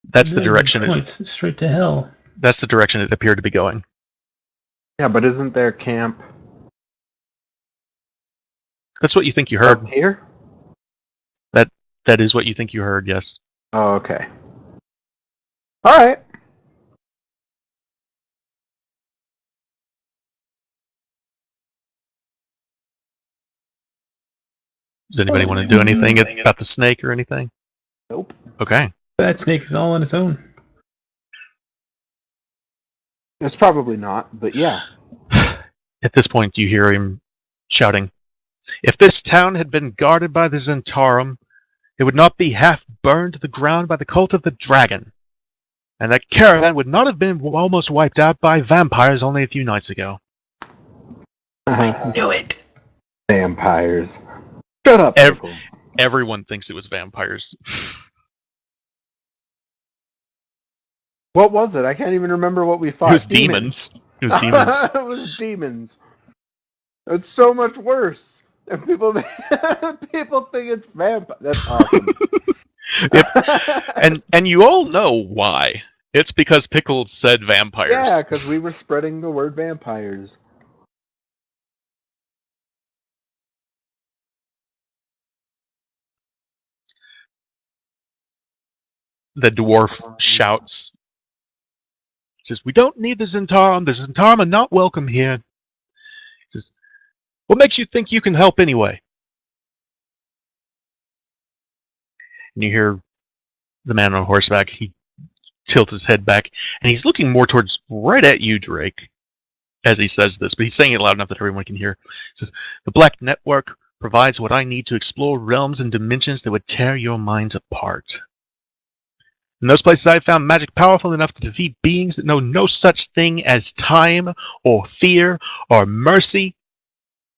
That's the direction Points straight to hell. That's the direction it appeared to be going. Yeah, but isn't their camp That's what you think you heard. up here? That is what you think you heard, yes. Oh, okay. Alright. Does anybody want to do anything about the snake or anything? Nope. Okay. That snake is all on its own. It's probably not, but yeah. At this point, you hear him shouting, "If this town had been guarded by the Zentarum, it would not be half burned to the ground by the cult of the dragon. And that caravan would not have been almost wiped out by vampires only a few nights ago." I knew it! Vampires. Shut up, Pickles. Everyone thinks it was vampires. What was it? I can't even remember what we fought. It was demons. It was demons. It was demons. It's so much worse. And people think it's vampire. That's awesome. Yep. And you all know why. It's because Pickles said vampires. Yeah, because we were spreading the word vampires. The dwarf shouts. He says, "We don't need the Zentarum. The Zentarum are not welcome here." He says, "What makes you think you can help anyway?" And you hear the man on horseback. He tilts his head back, and he's looking more towards right at you, Drake, as he says this, but he's saying it loud enough that everyone can hear. He says, "The Black Network provides what I need to explore realms and dimensions that would tear your minds apart. In those places, I have found magic powerful enough to defeat beings that know no such thing as time, or fear, or mercy.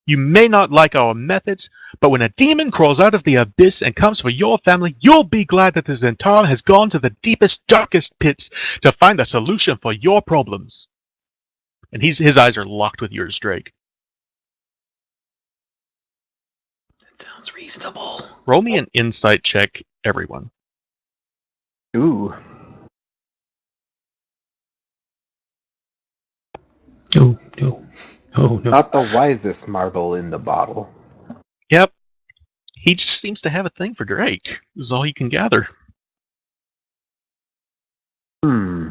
You may not like our methods, but when a demon crawls out of the abyss and comes for your family, you'll be glad that the Zentarum has gone to the deepest, darkest pits to find a solution for your problems." And his eyes are locked with yours, Drake. That sounds reasonable. Roll me an insight check, everyone. Ooh. Oh, no. Oh, no. Not the wisest marble in the bottle. Yep. He just seems to have a thing for Drake, is all you can gather. Hmm.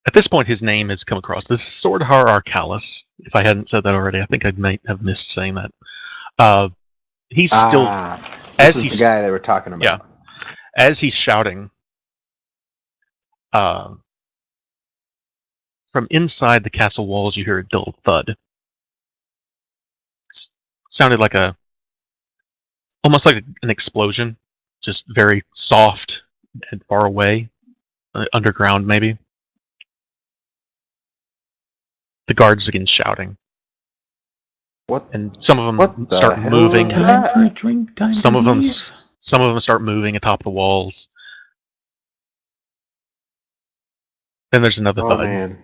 At this point, his name has come across. This is Swordhar Arcalis. If I hadn't said that already, I think I might have missed saying that. He's still, this is the guy they were talking about. Yeah, as he's shouting, from inside the castle walls, you hear a dull thud. It sounded like almost like an explosion, just very soft and far away, underground maybe. The guards begin shouting. What? And some of them What start the hell moving. was Time that? for a drink, time Some to of them, leave. some of them start moving atop the walls. Then there's another Oh thud. man.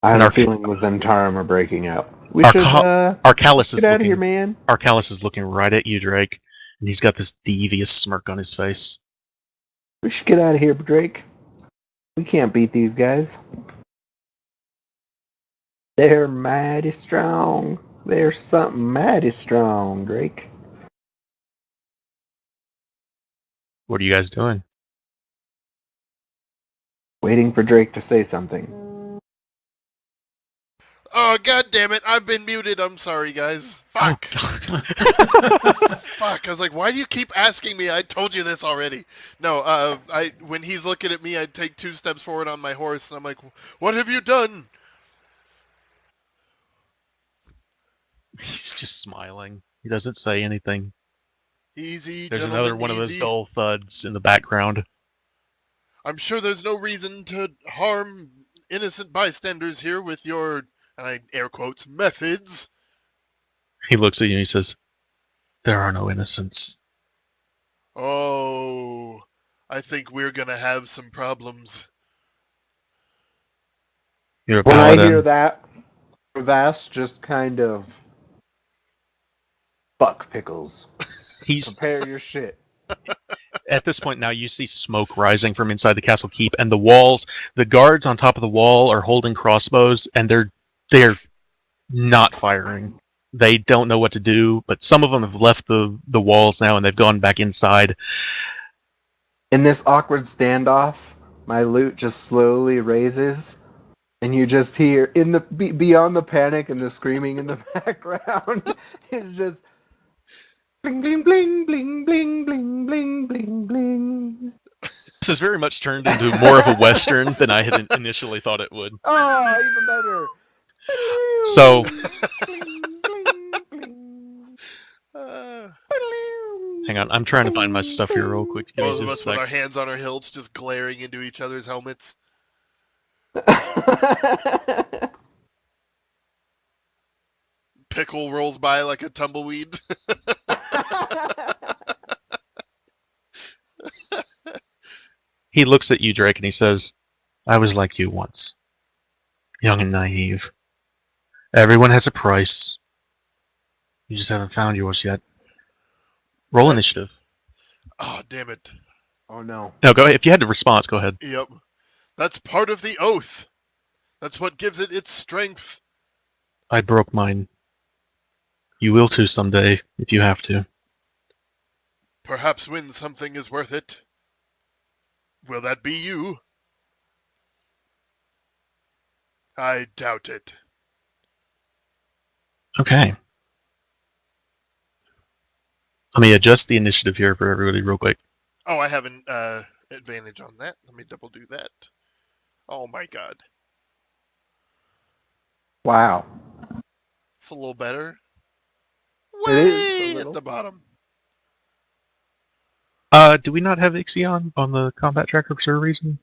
I have And a feeling the Zentarum are breaking out. We should Arcalis get out of here, man. Arcalis is looking right at you, Drake, and he's got this devious smirk on his face. We should get out of here, Drake. We can't beat these guys. They're mighty strong. They're something mighty strong, Drake. What are you guys doing? Waiting for Drake to say something. Oh, god damn it. I've been muted. I'm sorry, guys. Fuck. Oh, Fuck. I was like, why do you keep asking me? I told you this already. No, when he's looking at me, I take 2 steps forward on my horse, and I'm like, what have you done? He's just smiling. He doesn't say anything. Easy, There's gentlemen, another one of those easy. dull thuds in the background. I'm sure there's no reason to harm innocent bystanders here with your, and I air quotes, methods. He looks at you and he says, "There are no innocents." Oh, I think we're gonna have some problems. You're a When I paladin. hear that, Vast just kind of fuck pickles. Prepare your shit. At this point now, you see smoke rising from inside the castle keep, and the walls, the guards on top of the wall are holding crossbows, and they're not firing. They don't know what to do, but some of them have left the walls now, and they've gone back inside. In this awkward standoff, my lute just slowly raises, and you just hear in the beyond the panic and the screaming in the background is just bling bling bling bling bling bling bling bling bling. This has very much turned into more of a western than I had initially thought it would. Oh, even better. So, hang on, I'm trying to find my stuff here real quick. Give me Both of just us a with sec. our hands on our hilts, just glaring into each other's helmets. Pickle rolls by like a tumbleweed. He looks at you, Drake, and he says, "I was like you once. Young and naive. Everyone has a price. You just haven't found yours yet. Roll initiative." Oh, damn it. Oh, no. No, go ahead. If you had a response, go ahead. Yep. That's part of the oath. That's what gives it its strength. I broke mine. You will too someday, if you have to. Perhaps when something is worth it. Will that be you? I doubt it. Okay. Let me adjust the initiative here for everybody real quick. Oh, I have an advantage on that. Let me double do that. Oh my god. Wow. It's a little better. It is a Way little. at the bottom. Do we not have Ixion on the combat tracker for a reason?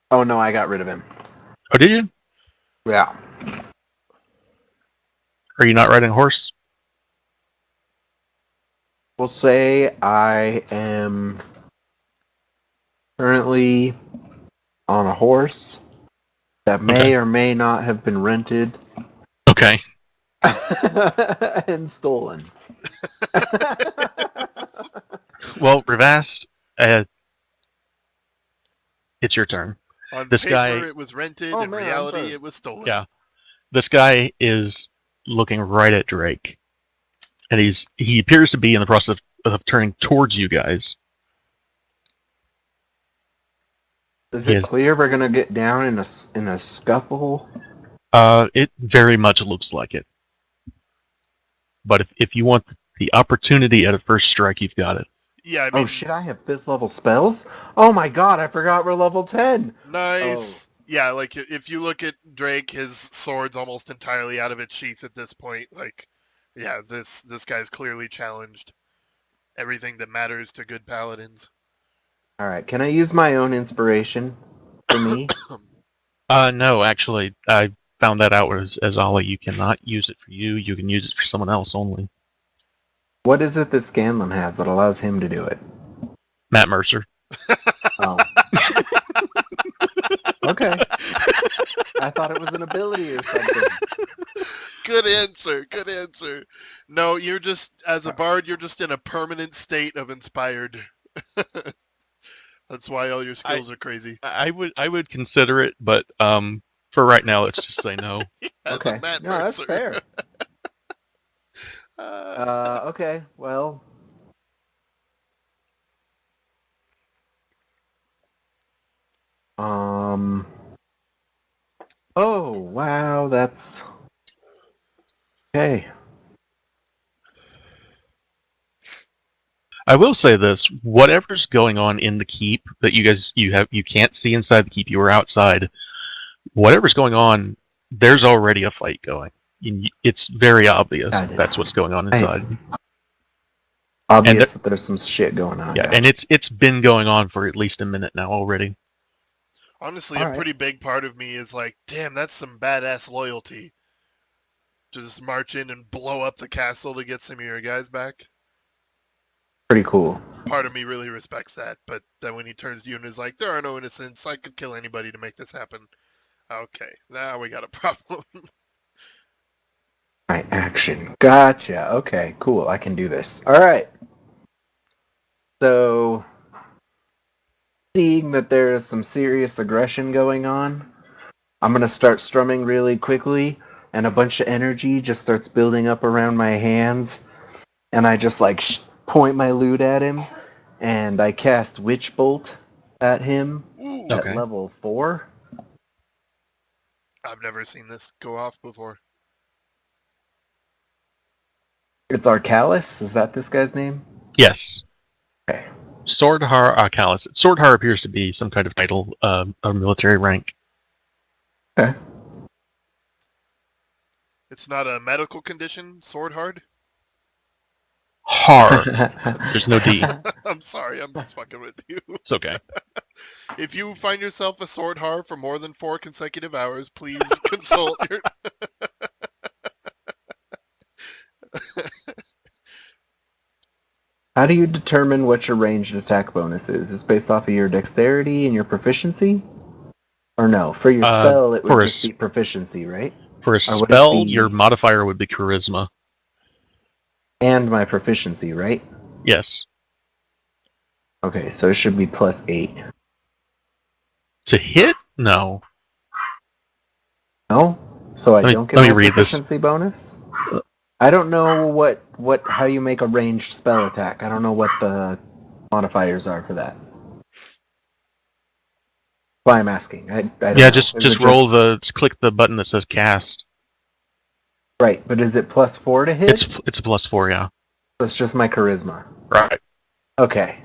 Oh, no, I got rid of him. Oh, did you? Yeah. Are you not riding a horse? We'll say I am currently on a horse that may or may not have been rented. Okay. and stolen. Well, Revast, it's your turn. On This paper, guy, it was rented. Oh, In man, I'm reality, first. it was stolen. yeah, this guy is looking right at Drake, and he appears to be in the process of turning towards you guys. Is He it is, clear we're gonna get down in a scuffle? it very much looks like it. But if you want the opportunity at a first strike, you've got it. Yeah, I mean, Oh shit! I have 5th level spells. Oh my god! I forgot we're level 10. nice. Yeah, like if you look at Drake, his sword's almost entirely out of its sheath at this point. Like, yeah, this guy's clearly challenged everything that matters to good paladins. All right. Can I use my own inspiration for me? No, actually, I found that out as Ollie. You cannot use it for you. You can use it for someone else only. What is it that Scanlan has that allows him to do it? Matt Mercer. Oh. Okay. I thought it was an ability or something. Good answer. Good answer. No, you're just, as a bard, you're just in a permanent state of inspired. That's why all your skills are crazy. I would consider it, but for right now, let's just say no. As Okay. a Matt No, Mercer. that's fair. Okay. Well. Oh, wow, that's... Okay. I will say this: whatever's going on in the keep that you can't see inside the keep. You were outside. Whatever's going on, there's already a fight going. It's very obvious that's what's going on inside. Obvious that there's some shit going on. Yeah, and it's been going on for at least a minute now already. Honestly, a pretty big part of me is like, damn, that's some badass loyalty. Just march in and blow up the castle to get some of your guys back. Pretty cool. Part of me really respects that, but then when he turns to you and is like, there are no innocents, I could kill anybody to make this happen. Okay, now we got a problem. My action. Gotcha. Okay, cool. I can do this. Alright. So, seeing that there's some serious aggression going on, I'm going to start strumming really quickly, and a bunch of energy just starts building up around my hands, and I just like point my lute at him, and I cast Witch Bolt at him at level 4. I've never seen this go off before. It's Arcalis? Is that this guy's name? Yes. Okay. Swordhar Arcalis. Swordhar appears to be some kind of title, a military rank. Okay. It's not a medical condition, sword hard? Har. There's no D. I'm sorry, I'm just fucking with you. It's okay. If you find yourself a sword har for more than 4 consecutive hours, please consult your... How do you determine what your ranged attack bonus is? It's based off of your dexterity and your proficiency? Or no, for your spell it would just be proficiency, right? For a spell, your modifier would be charisma. And my proficiency, right? Yes. Okay, so it should be +8. To hit? No. No? So I don't get my proficiency this. bonus? I don't know how you make a ranged spell attack. I don't know what the modifiers are for that. That's why I'm asking. I don't know. Just click the button that says cast. Right, but is it +4 to hit? It's a +4, yeah. So it's just my charisma. Right. Okay.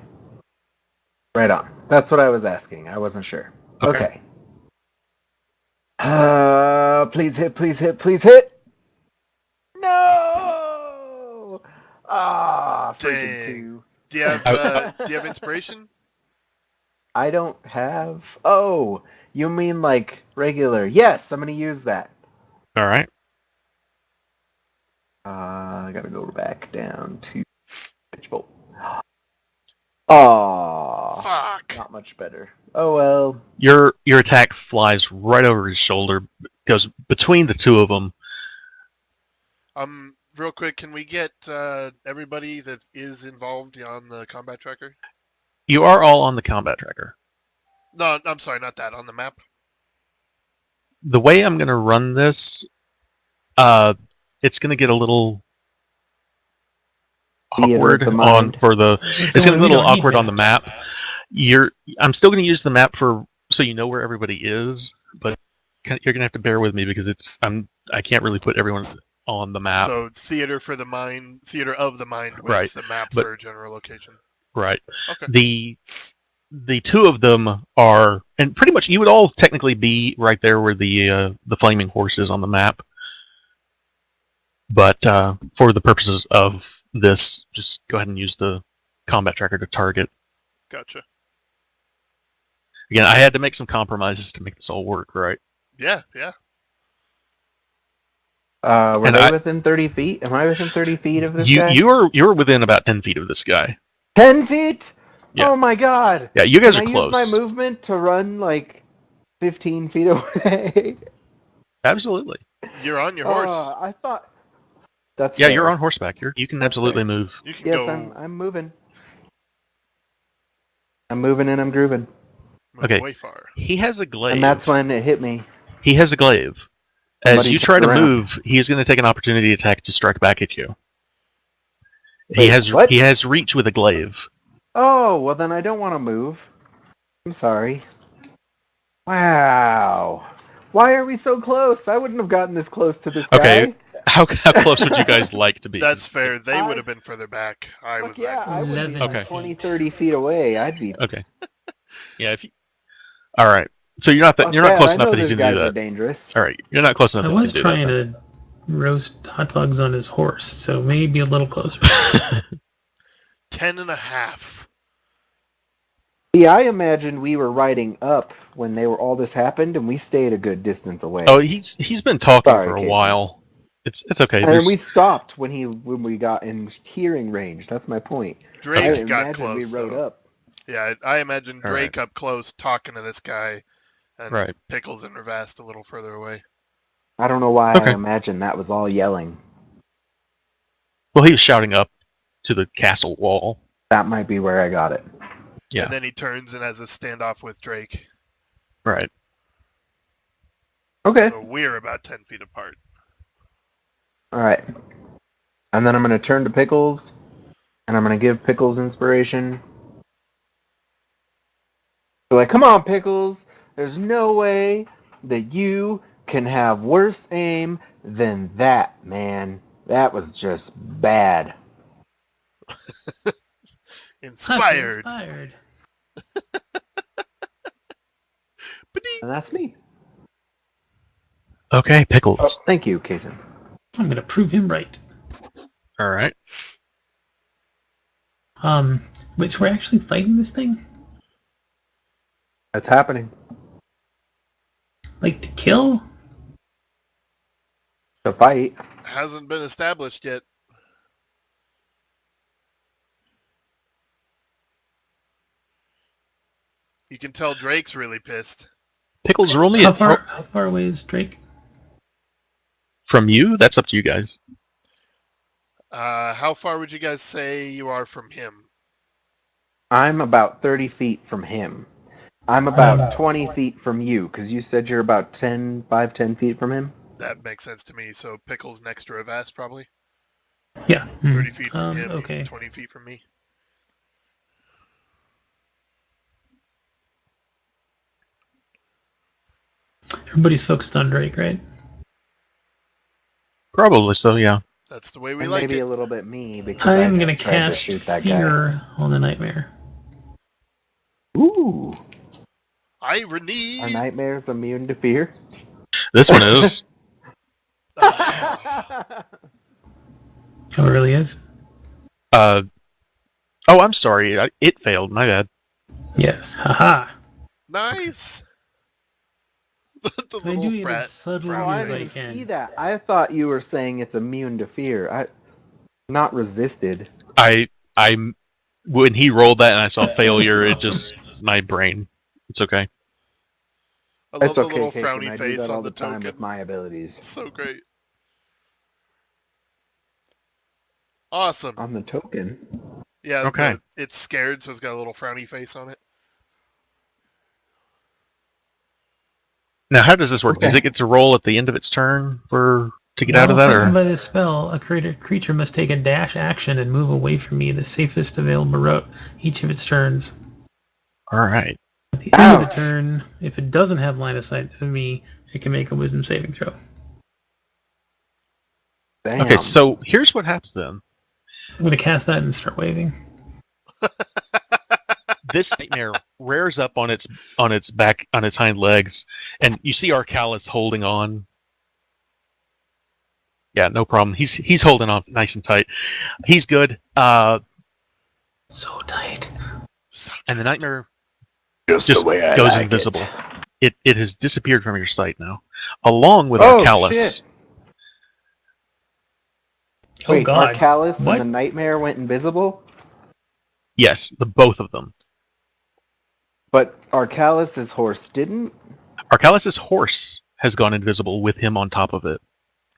Right on. That's what I was asking. I wasn't sure. Okay. Please hit, please hit, please hit! No! Freaking 2. Do you have inspiration? I don't have... Oh, you mean like regular. Yes, I'm going to use that. Alright. I gotta go back down to Witch Bolt. Aww. Fuck. Not much better. Oh well. Your attack flies right over his shoulder, goes between the two of them. Real quick, can we get everybody that is involved on the combat tracker? You are all on the combat tracker. No, I'm sorry, not that. On the map. The way I'm going to run this, it's going to get a little awkward It's on the map. I'm still going to use the map so you know where everybody is, but you're going to have to bear with me because I can't really put everyone on the map. So theater of the mind with Right. the map for general location. Right. Okay. The two of them are, and pretty much you would all technically be right there where the flaming horse is on the map. But for the purposes of this, just go ahead and use the combat tracker to target. Gotcha. Again, I had to make some compromises to make this all work, right? Yeah. Were they within 30 feet? Am I within 30 feet of this guy? You're within about 10 feet of this guy. 10 feet? Yeah. Oh my god! Yeah, you guys Can are I close. use my movement to run like 15 feet away? Absolutely. You're on your horse. I thought. That's yeah, fair. you're on horseback. You can absolutely move. You can Yes, go. I'm moving. I'm moving and I'm grooving. Okay. Way far. He has a glaive. And that's when it hit me. He has a glaive. As Somebody you try to around. move, he's going to take an opportunity attack to strike back at you. Wait, what? He has reach with a glaive. Oh, well then I don't want to move. I'm sorry. Wow. Why are we so close? I wouldn't have gotten this close to this Okay. guy. How close would you guys like to be? That's fair. They would have been further back. I Fuck was yeah, that I close. would be Okay. like 20, 30 feet away. I'd be. Okay. Yeah. All right. So you're not close enough that he's going to do guys are that. dangerous. All right. You're not close enough. I that was he can do trying that. to roast hot dogs on his horse, so maybe a little closer. 10.5. See, I imagined we were riding up when all this happened, and we stayed a good distance away. Oh, he's been talking Sorry, for a Casey. while. It's okay. And we stopped when we got in hearing range. That's my point. Drake I got imagine close. we rode though. up. Yeah, I imagine All Drake up close talking to this guy, and Right. Pickles and Ravast a little further away. I don't know why Okay. I imagined that was all yelling. Well, he was shouting up to the castle wall. That might be where I got it. Yeah. And then he turns and has a standoff with Drake. Right. Okay. So we're about 10 feet apart. All right. And then I'm going to turn to Pickles, and I'm going to give Pickles inspiration. Be like, come on, Pickles. There's no way that you can have worse aim than that, man. That was just bad. Inspired. Inspired. And that's me. Okay, Oh, Pickles. thank you, Kaysen. I'm gonna prove him right. All right. Wait, so we're actually fighting this thing? That's happening. Like to kill? The fight. Hasn't been established yet. You can tell Drake's really pissed. Pickles, roll me How a far away is Drake? from you. That's up to you guys. How far would you guys say you are from him? I'm about 30 feet from him. I'm about 20 feet from you, because you said you're about 10 feet from him? That makes sense to me. So Pickles next to Ravast, probably. Yeah. 30 feet from him, Okay. 20 feet from me. Everybody's focused on Drake, right? Probably so, yeah. That's the way we And like maybe it. a little bit me, because I am I gonna just tried to cast shoot that guy. Fear on the Nightmare. Ooh. Irony! Are nightmares immune to fear? This one is. Oh, it really is? Oh, I'm sorry. It failed. My bad. Yes. Haha. Nice! the I do little it frat. as subtly Oh, I as I didn't can. see that. I thought you were saying it's immune to fear. Not resisted. When he rolled that and I saw failure, it just my brain. It's okay. I love It's the okay, little Casey. frowny I do face that all on the the time token. with my abilities. So great. Awesome. On the token. Yeah, Okay. it's scared, so it's got a little frowny face on it. Now, how does this work? Okay. Does it get to roll at the end of its turn to get out of While that, frightened or by this spell, a creature must take a dash action and move away from me the safest available route each of its turns. all right? At the end of the Ouch. turn, if it doesn't have line of sight of me, it can make a wisdom saving throw. Damn. Okay, so here's what happens then. So I'm going to cast that and start waving. This nightmare rears up on its back, on its hind legs, and you see Arcalis holding on. Yeah, no problem. He's holding on nice and tight. He's good. So tight. And the nightmare just just the way I goes like invisible. It. It has disappeared from your sight now, along with Oh, Arcalis. shit. Oh Wait, god. Arcalis What? and the nightmare went invisible? Yes, the both of them. But Arcalis' horse didn't? Arcalis' horse has gone invisible with him on top of it.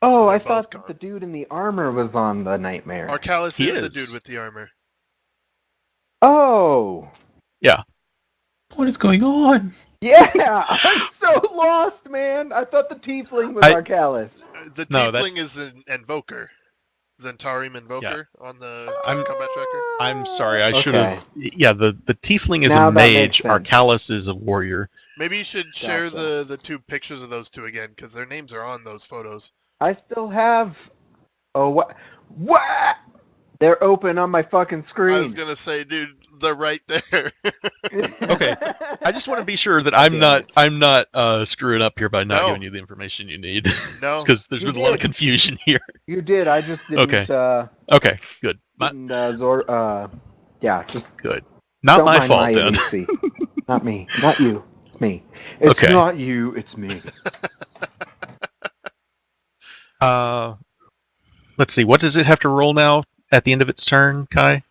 Oh, So I they're thought both that gone. the dude in the armor was on the nightmare. Arcalis He is the is. dude with the armor. Oh! Yeah. What is going on? Yeah! I'm so lost, man! I thought the tiefling was Arcalis. The No, tiefling that's- is an invoker. Zentarim invoker on the combat tracker. I'm sorry, I should Okay. have. Yeah, the tiefling is Now a that makes mage. sense. Arcalis is a warrior. Maybe you should share Gotcha. the two pictures of those two again, because their names are on those photos. I still have... Oh, what? What? They're open on my fucking screen. I was gonna say, dude, they're right there. Okay, I just want to be sure that Damn I'm not screwing up here by not No. giving you the information you need. No. It's because there's You been a lot of did. confusion here. You did. I just didn't. Okay. Okay, good. Didn't, yeah, just Good. Not don't my mind fault my then. idiocy. Not me. Not you. It's me. It's Okay. not you. It's me. Let's see. What does it have to roll now at the end of its turn, Kai?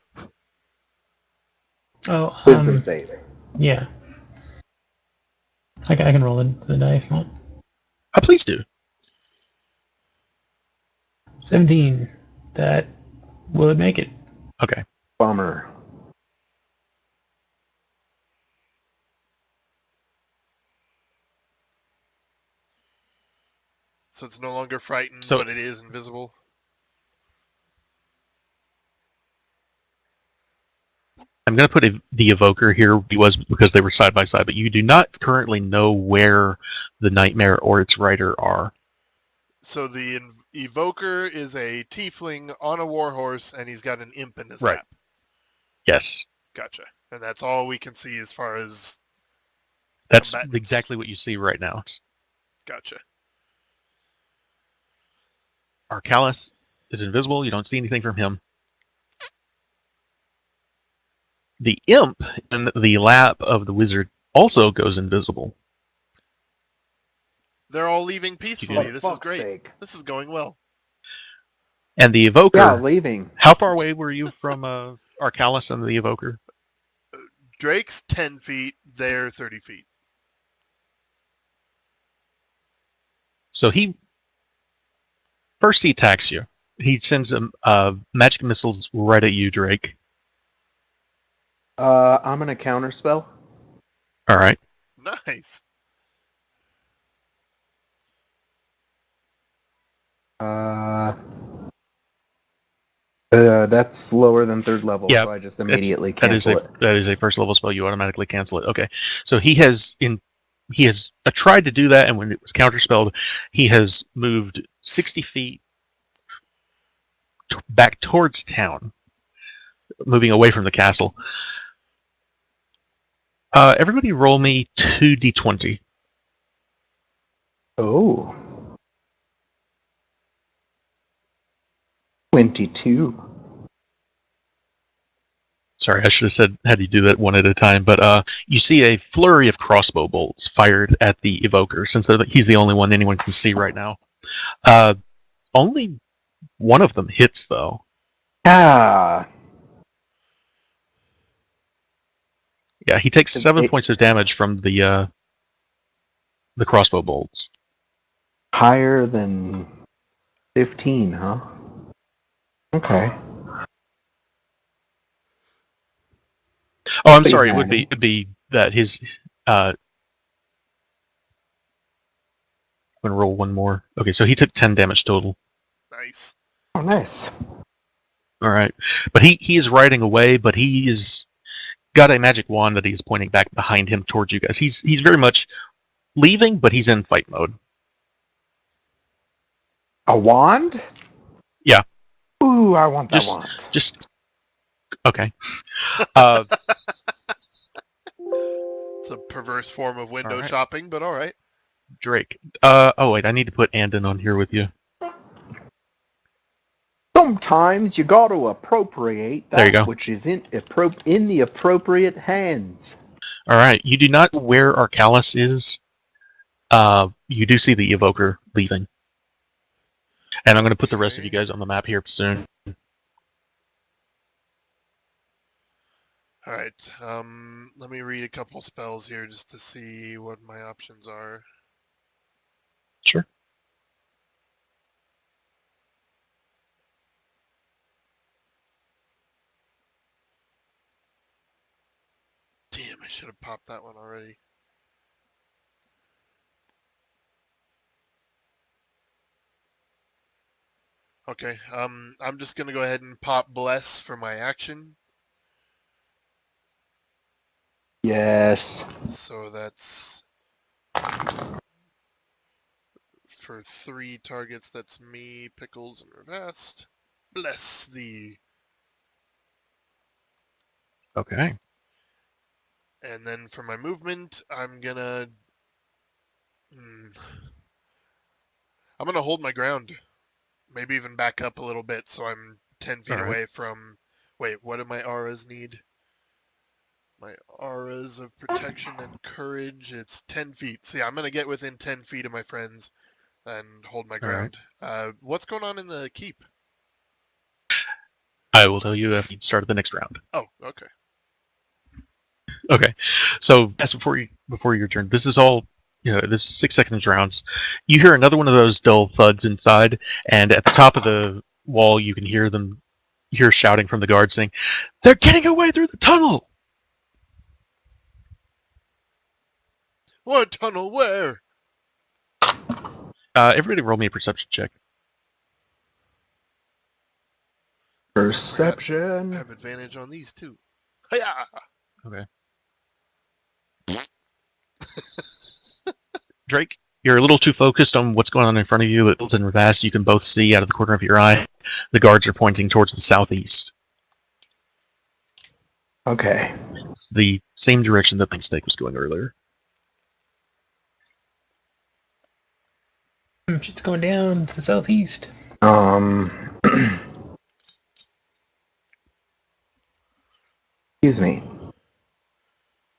Oh, Wisdom saving. yeah. I can roll the die if you want. Please do. 17. That would make it. Okay. Bummer. So it's no longer frightened, So- but it is invisible. I'm going to put the evoker here. He was because they were side by side, but you do not currently know where the nightmare or its rider are. So the evoker is a tiefling on a warhorse, and he's got an imp in his Right. lap. Yes, Gotcha. And that's all we can see as far as... that's combatants. exactly what you see right now. Gotcha. Arcalis is invisible. You don't see anything from him. The imp in the lap of the wizard also goes invisible. They're all leaving peacefully. For This is fuck's great. sake. This is going well. And the evoker. Yeah, leaving. How far away were you from Arcalis and the evoker? Drake's 10 feet, they're 30 feet. So he attacks you. He sends magic missiles right at you, Drake. I'm gonna counterspell. All right. Nice. That's lower than third level, Yeah, so I just immediately that is cancel it. that is a first level spell. You automatically cancel it. Okay. So he has tried to do that, and when it was counterspelled, he has moved 60 feet back towards town, moving away from the castle. Everybody roll me 2d20. Oh. 22. Sorry, I should have said had you do that one at a time. But you see a flurry of crossbow bolts fired at the evoker, since he's the only one anyone can see right now. Only one of them hits, though. Ah. Yeah, he takes 7 points of damage from the crossbow bolts. Higher than 15, huh? Okay. Oh, I'm sorry. It'd be that his. I'm gonna roll one more. Okay, so he took 10 damage total. Nice. Oh, nice. All right, but he is riding away, but he is got a magic wand that he's pointing back behind him towards you guys. He's very much leaving, but he's in fight mode. A wand? Yeah. Ooh, I want that wand. Just okay. It's a perverse form of window shopping, but all right. Drake. Oh wait, I need to put Andon on here with you. Sometimes you got to appropriate that which is in the appropriate hands. All right, you do not know where Arcalis is. You do see the evoker leaving, and I'm going to put the rest of you guys on the map here soon. All right. Let me read a couple spells here just to see what my options are. Sure. Damn, I should have popped that one already. Okay, I'm just gonna go ahead and pop Bless for my action. Yes. So that's for 3 targets. That's me, Pickles, and Revast. Bless thee. Okay. And then for my movement, I'm gonna hold my ground. Maybe even back up a little bit so I'm 10 feet away from... Wait, what do my auras need? My auras of protection and courage, it's 10 feet. So yeah, I'm going to get within 10 feet of my friends and hold my ground. What's going on in the keep? I will tell you after you start the next round. Oh, okay. Okay, so that's before your turn. This is all, this is 6 seconds rounds. You hear another one of those dull thuds inside, and at the top of the wall, you can hear shouting from the guards saying, "They're getting away through the tunnel!" What tunnel? Where? Everybody roll me a perception check. Perception. I have advantage on these too. Hiya! Okay. Drake, you're a little too focused on what's going on in front of you. It's in Revast. You can both see out of the corner of your eye. The guards are pointing towards the southeast. Okay. It's the same direction that Pink Snake was going earlier. Shit's going down to the southeast. Excuse me.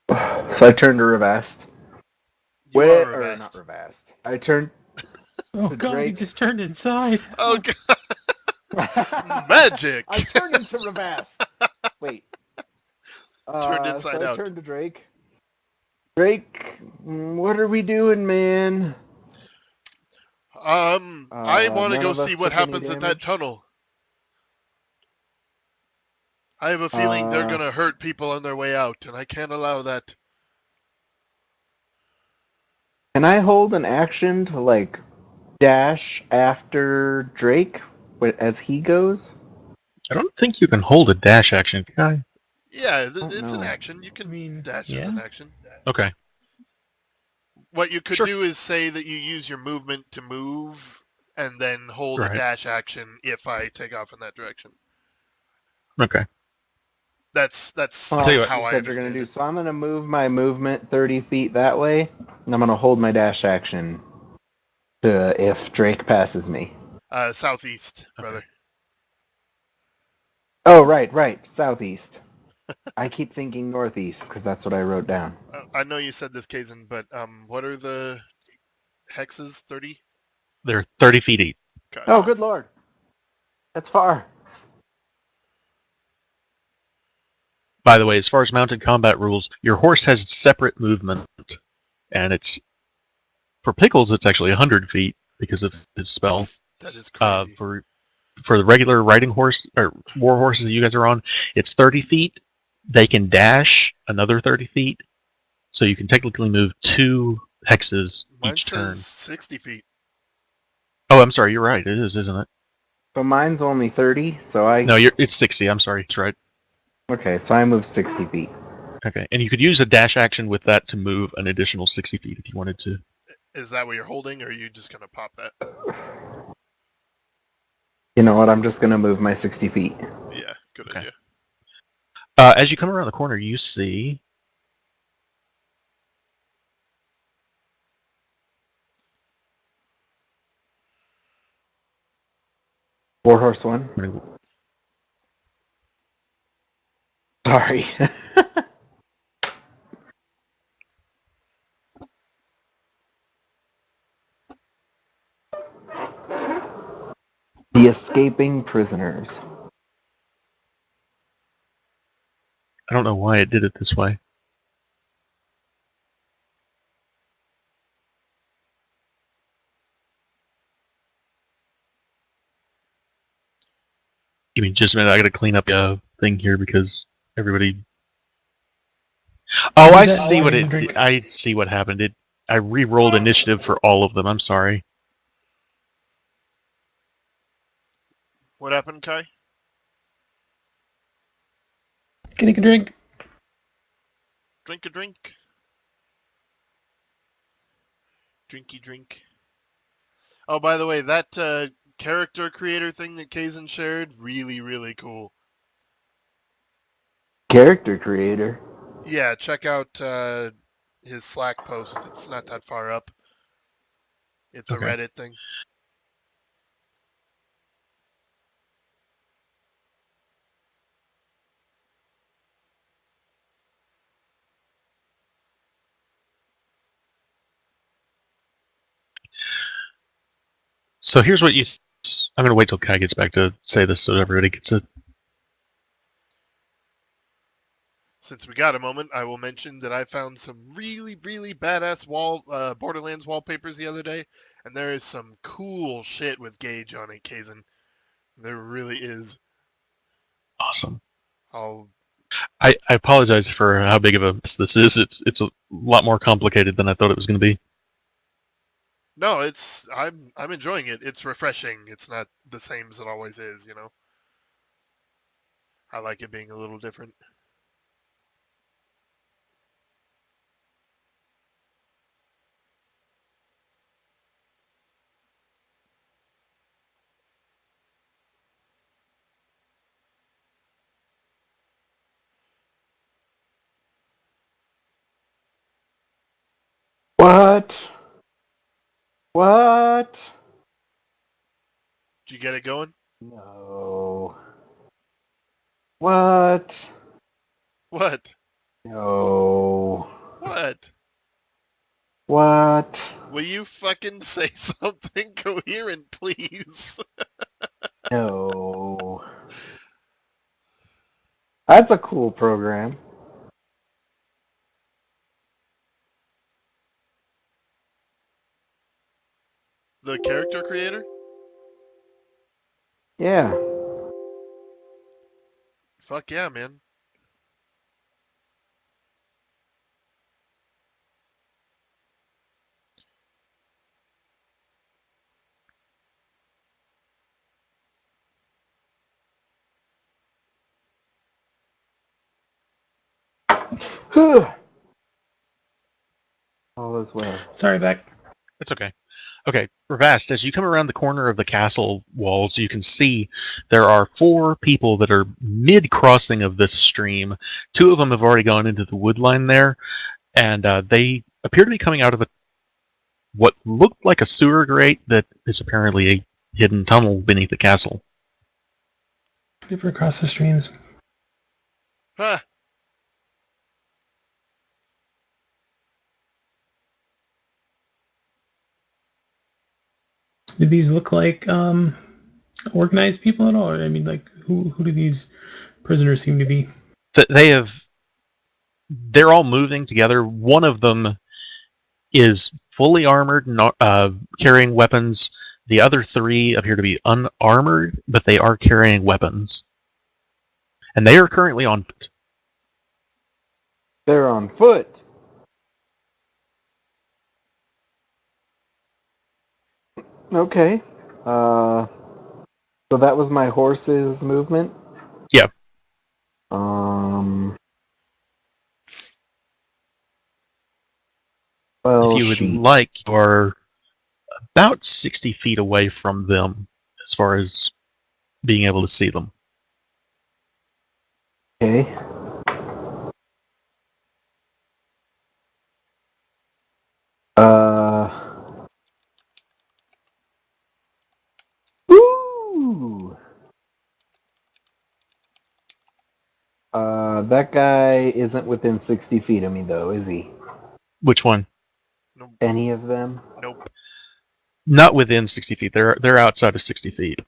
So I turned to Revast. Not Revast. I turned. Oh god, Drake. he just turned inside. Oh god. Magic! I turned into Revast. Wait. Turned inside out. I turned to Drake. Drake, what are we doing, man? I want to go see what happens at that tunnel. I have a feeling they're going to hurt people on their way out, and I can't allow that. Can I hold an action to, dash after Drake as he goes? I don't think you can hold a dash action, can Yeah, it's an action. You can dash as an action. Okay. What you could do is say that you use your movement to move, and then hold a dash action if I take off in that direction. Okay. That's how I understand it. So I'm going to move my movement 30 feet that way, and I'm going to hold my dash action to if Drake passes me. Southeast, brother. Oh, right. Southeast. I keep thinking northeast, because that's what I wrote down. I know you said this, Kazin, but what are the hexes? 30? They're 30 feet deep. Gotcha. Oh, good lord. That's far. By the way, as far as mounted combat rules, your horse has separate movement, and it's for Pickles. It's actually 100 feet because of his spell. That is crazy. For the regular riding horse or war horses that you guys are on, it's 30 feet. they can dash another 30 feet, so you can technically move 2 hexes Mine each says turn. 60 feet. Oh, I'm sorry. You're right. It is, isn't it? So mine's only 30, so I... No, it's 60. I'm sorry. That's right. Okay, so I move 60 feet. Okay, and you could use a dash action with that to move an additional 60 feet if you wanted to. Is that what you're holding, or are you just going to pop that? You know what? I'm just going to move my 60 feet. Yeah, good Okay. idea. As you come around the corner, you see... Warhorse 1. Sorry. The escaping prisoners. I don't know why it did it this way. Give me just a minute. I gotta clean up a thing here because everybody... Oh, I see what it did. I see what happened. I re-rolled initiative for all of them. I'm sorry. What happened, Kai? Getting a drink. Drink a drink. Drinky drink. Oh, by the way, that character creator thing that Kaizen shared, really, really cool. Character creator? Yeah, check out his Slack post. It's not that far up. It's Okay. a Reddit thing. So here's what you... I'm gonna wait till Kai gets back to say this so everybody gets it. Since we got a moment, I will mention that I found some really, really badass Borderlands wallpapers the other day, and there is some cool shit with Gage on it, Kaizen. There really is. Awesome. I'll... I apologize for how big of a mess this is. It's a lot more complicated than I thought it was going to be. No, I'm enjoying it. It's refreshing. It's not the same as it always is, you know. I like it being a little different. What? What? Did you get it going? No. What? What? No. What? What? Will you fucking say something coherent, please? No. That's a cool program. The character creator? Yeah. Fuck yeah, man. All is well. Sorry, back. It's okay. Okay, Ravast, as you come around the corner of the castle walls, you can see there are 4 people that are mid-crossing of this stream. 2 of them have already gone into the wood line there, and they appear to be coming out of what looked like a sewer grate that is apparently a hidden tunnel beneath the castle. Never across the streams. Huh. Do these look like organized people at all? Or, I mean, like, who do these prisoners seem to be? They're all moving together. One of them is fully armored, carrying weapons. The other 3 appear to be unarmored, but they are carrying weapons. And they are currently on foot. They're on foot. Okay. So that was my horse's movement? Yeah. Well, if you would like, you're about 60 feet away from them as far as being able to see them. Okay. Woo! That guy isn't within 60 feet of me, though, is he? Which one? Nope. Any of them? Nope. Not within 60 feet. They're outside of 60 feet.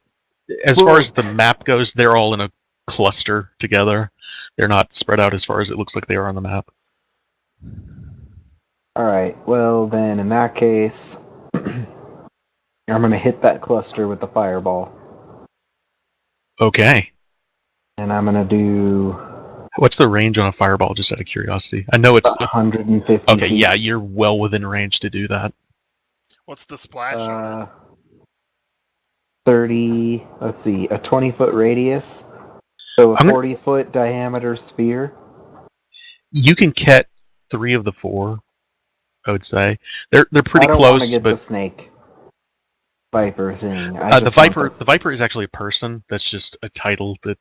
As far as the map goes, they're all in a cluster together. They're not spread out as far as it looks like they are on the map. Alright, well then, in that case, I'm gonna hit that cluster with the fireball. Okay. And I'm gonna do... What's the range on a fireball, just out of curiosity? I know it's... 150 Okay, feet. yeah, you're well within range to do that. What's the splash on it? 30... Let's see, a 20-foot radius. So a 40-foot diameter sphere. You can catch 3 of the 4, I would say. They're pretty I don't close, want to get but the snake viper thing. the viper is actually a person. That's just a title that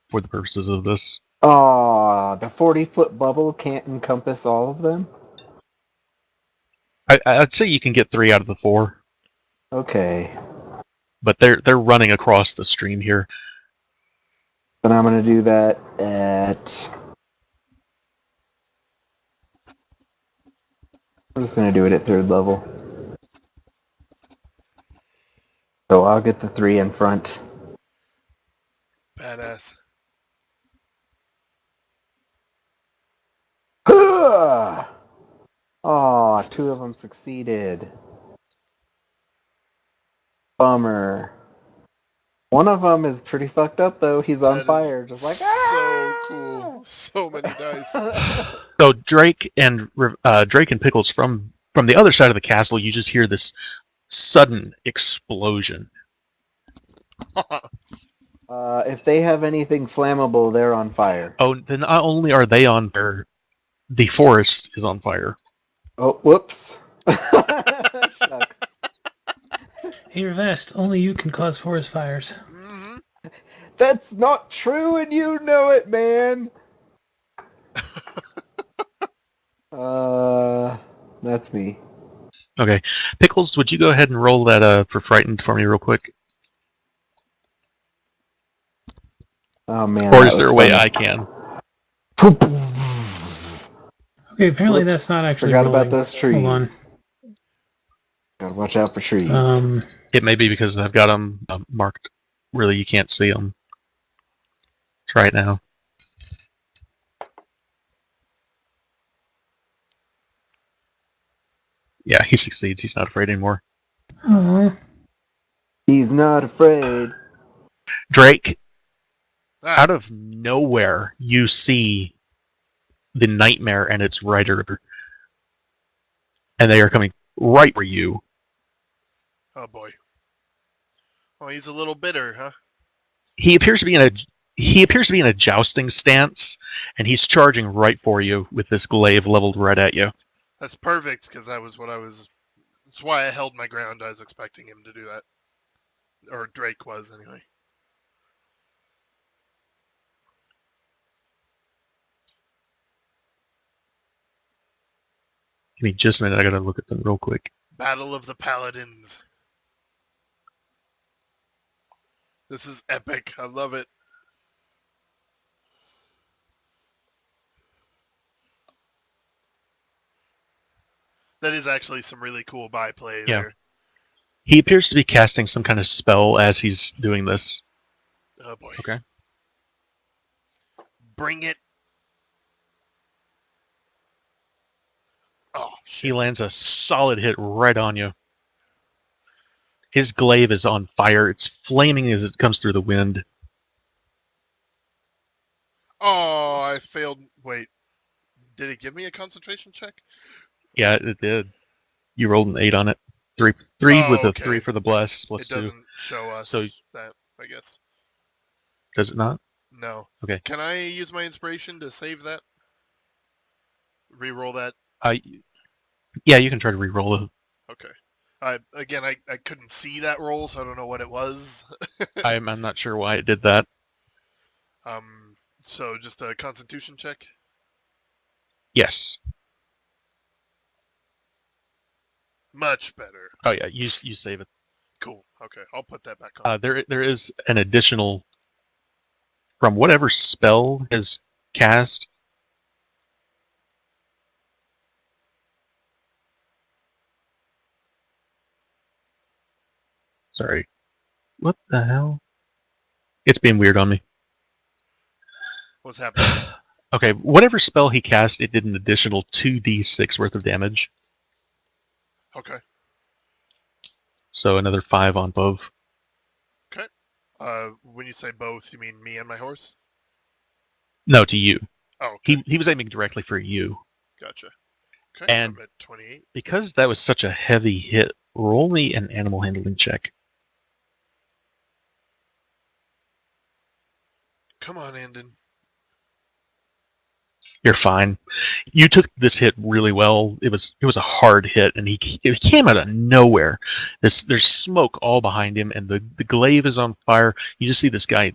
for the purposes of this. Oh, the 40-foot bubble can't encompass all of them? I'd say you can get 3 out of the 4. Okay. But they're running across the stream here. Then I'm gonna do that at... I'm just gonna do it at 3rd level. So I'll get the 3 in front. Badass. Oh, 2 of them succeeded. Bummer. One of them is pretty fucked up though. He's on fire, just like so cool. So many dice. So Drake and Pickles from the other side of the castle, you just hear this sudden explosion. If they have anything flammable, they're on fire. Oh, then not only are they on fire, the forest is on fire. Oh, whoops. Shucks. Hey, Revest, only you can cause forest fires. Mm-hmm. That's not true, and you know it, man. That's me. Okay. Pickles, would you go ahead and roll that for frightened for me real quick? Oh man. Or is there a way I can? Okay, apparently that's not actually Forgot rolling. about those trees. Hold on. Gotta watch out for trees. It may be because I've got them marked. Really, you can't see them. Try it now. Yeah, he succeeds. He's not afraid anymore. Aww. He's not afraid. Drake, out of nowhere, you see the nightmare and its rider, and they are coming right for you. Oh boy. Oh, he's a little bitter, huh? He appears to be in a jousting stance, and he's charging right for you with this glaive leveled right at you. That's perfect, because that's why I held my ground. I was expecting him to do that. Or Drake was, anyway. Give me just a minute, I gotta look at them real quick. Battle of the Paladins. This is epic. I love it. That is actually some really cool byplay there. He appears to be casting some kind of spell as he's doing this. Oh boy. Okay. Bring it. Oh, shit. He lands a solid hit right on you. His glaive is on fire. It's flaming as it comes through the wind. Oh, I failed. Wait. Did it give me a concentration check? Yeah, it did. You rolled an 8 on it. Three with a 3 for the bless plus it 2. doesn't show us So that, I guess. Does it not? No. Okay. Can I use my inspiration to save that? Reroll that? Yeah, you can try to re-roll it. Okay. Again, I couldn't see that roll, so I don't know what it was. I'm not sure why it did that. So just a constitution check? Yes. Much better. Oh yeah, you save it. Cool. Okay, I'll put that back on. There is an additional from whatever spell is cast. Sorry. What the hell? It's being weird on me. What's happening? Okay, whatever spell he cast, it did an additional 2d6 worth of damage. Okay. So another 5 on both. Okay. When you say both, you mean me and my horse? No, to you. Oh, okay. He was aiming directly for you. Gotcha. Okay, And I'm at 28. because that was such a heavy hit, roll me an animal handling check. Come on, Andon. You're fine. You took this hit really well. It was a hard hit, and he came out of nowhere. There's smoke all behind him, and the glaive is on fire. You just see this guy,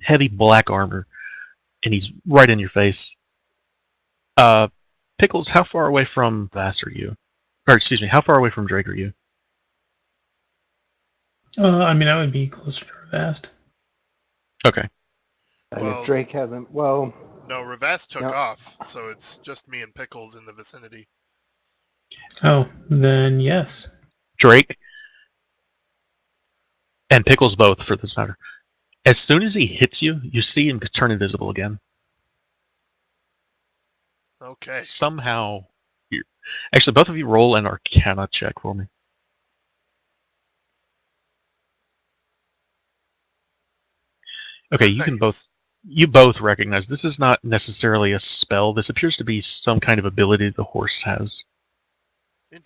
heavy black armor, and he's right in your face. Pickles, how far away from Vass are you? Or excuse me, how far away from Drake are you? I mean, I would be closer to Vast. Okay. And if Drake hasn't, well... No, Ravast took off, so it's just me and Pickles in the vicinity. Oh, then yes. Drake and Pickles both, for this matter. As soon as he hits you, you see him turn invisible again. Okay. Somehow... Actually, both of you roll an Arcana check for me. Okay, you both recognize this is not necessarily a spell. This appears to be some kind of ability the horse has.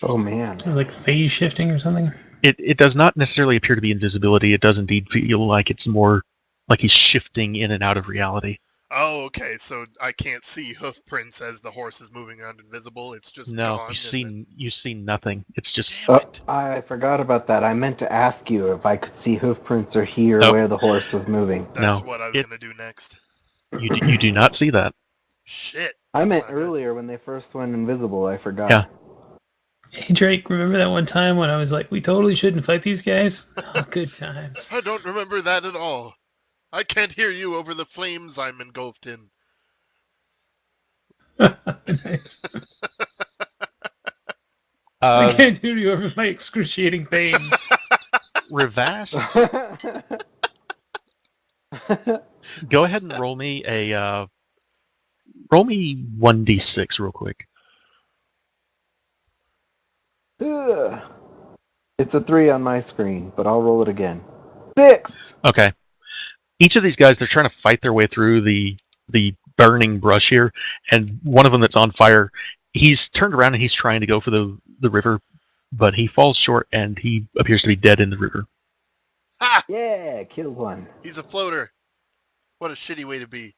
Oh man. Like phase shifting or something? It does not necessarily appear to be invisibility. It does indeed feel like it's more like he's shifting in and out of reality. Oh, okay. So I can't see hoof prints as the horse is moving around invisible. It's just gone. You see nothing. It's just. Damn it. I forgot about that. I meant to ask you if I could see hoof prints or hear where the horse was moving. That's what I was gonna do next. You do not see that. Shit. I meant earlier when they first went invisible. I forgot. Yeah. Hey Drake, remember that one time when I was like, we totally shouldn't fight these guys? Oh, good times. I don't remember that at all. I can't hear you over the flames I'm engulfed in. Nice. I can't hear you over my excruciating pain. Revast. Go ahead and roll me a roll me 1d6 real quick. It's a 3 on my screen, but I'll roll it again. 6. Okay. Each of these guys, they're trying to fight their way through the burning brush here, and one of them that's on fire, he's turned around and he's trying to go for the river, but he falls short and he appears to be dead in the river. Ha! Yeah, killed one. He's a floater. What a shitty way to be.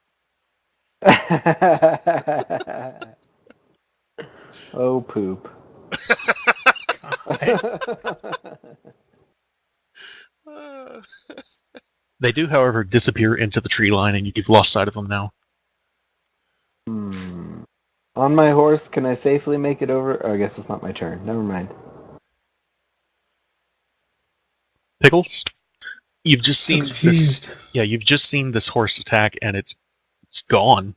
Oh, poop. They do, however, disappear into the tree line, and you've lost sight of them now. On my horse, can I safely make it over? Oh, I guess it's not my turn. Never mind. Pickles, you've just seen this. Yeah, you've just seen this horse attack, and it's gone.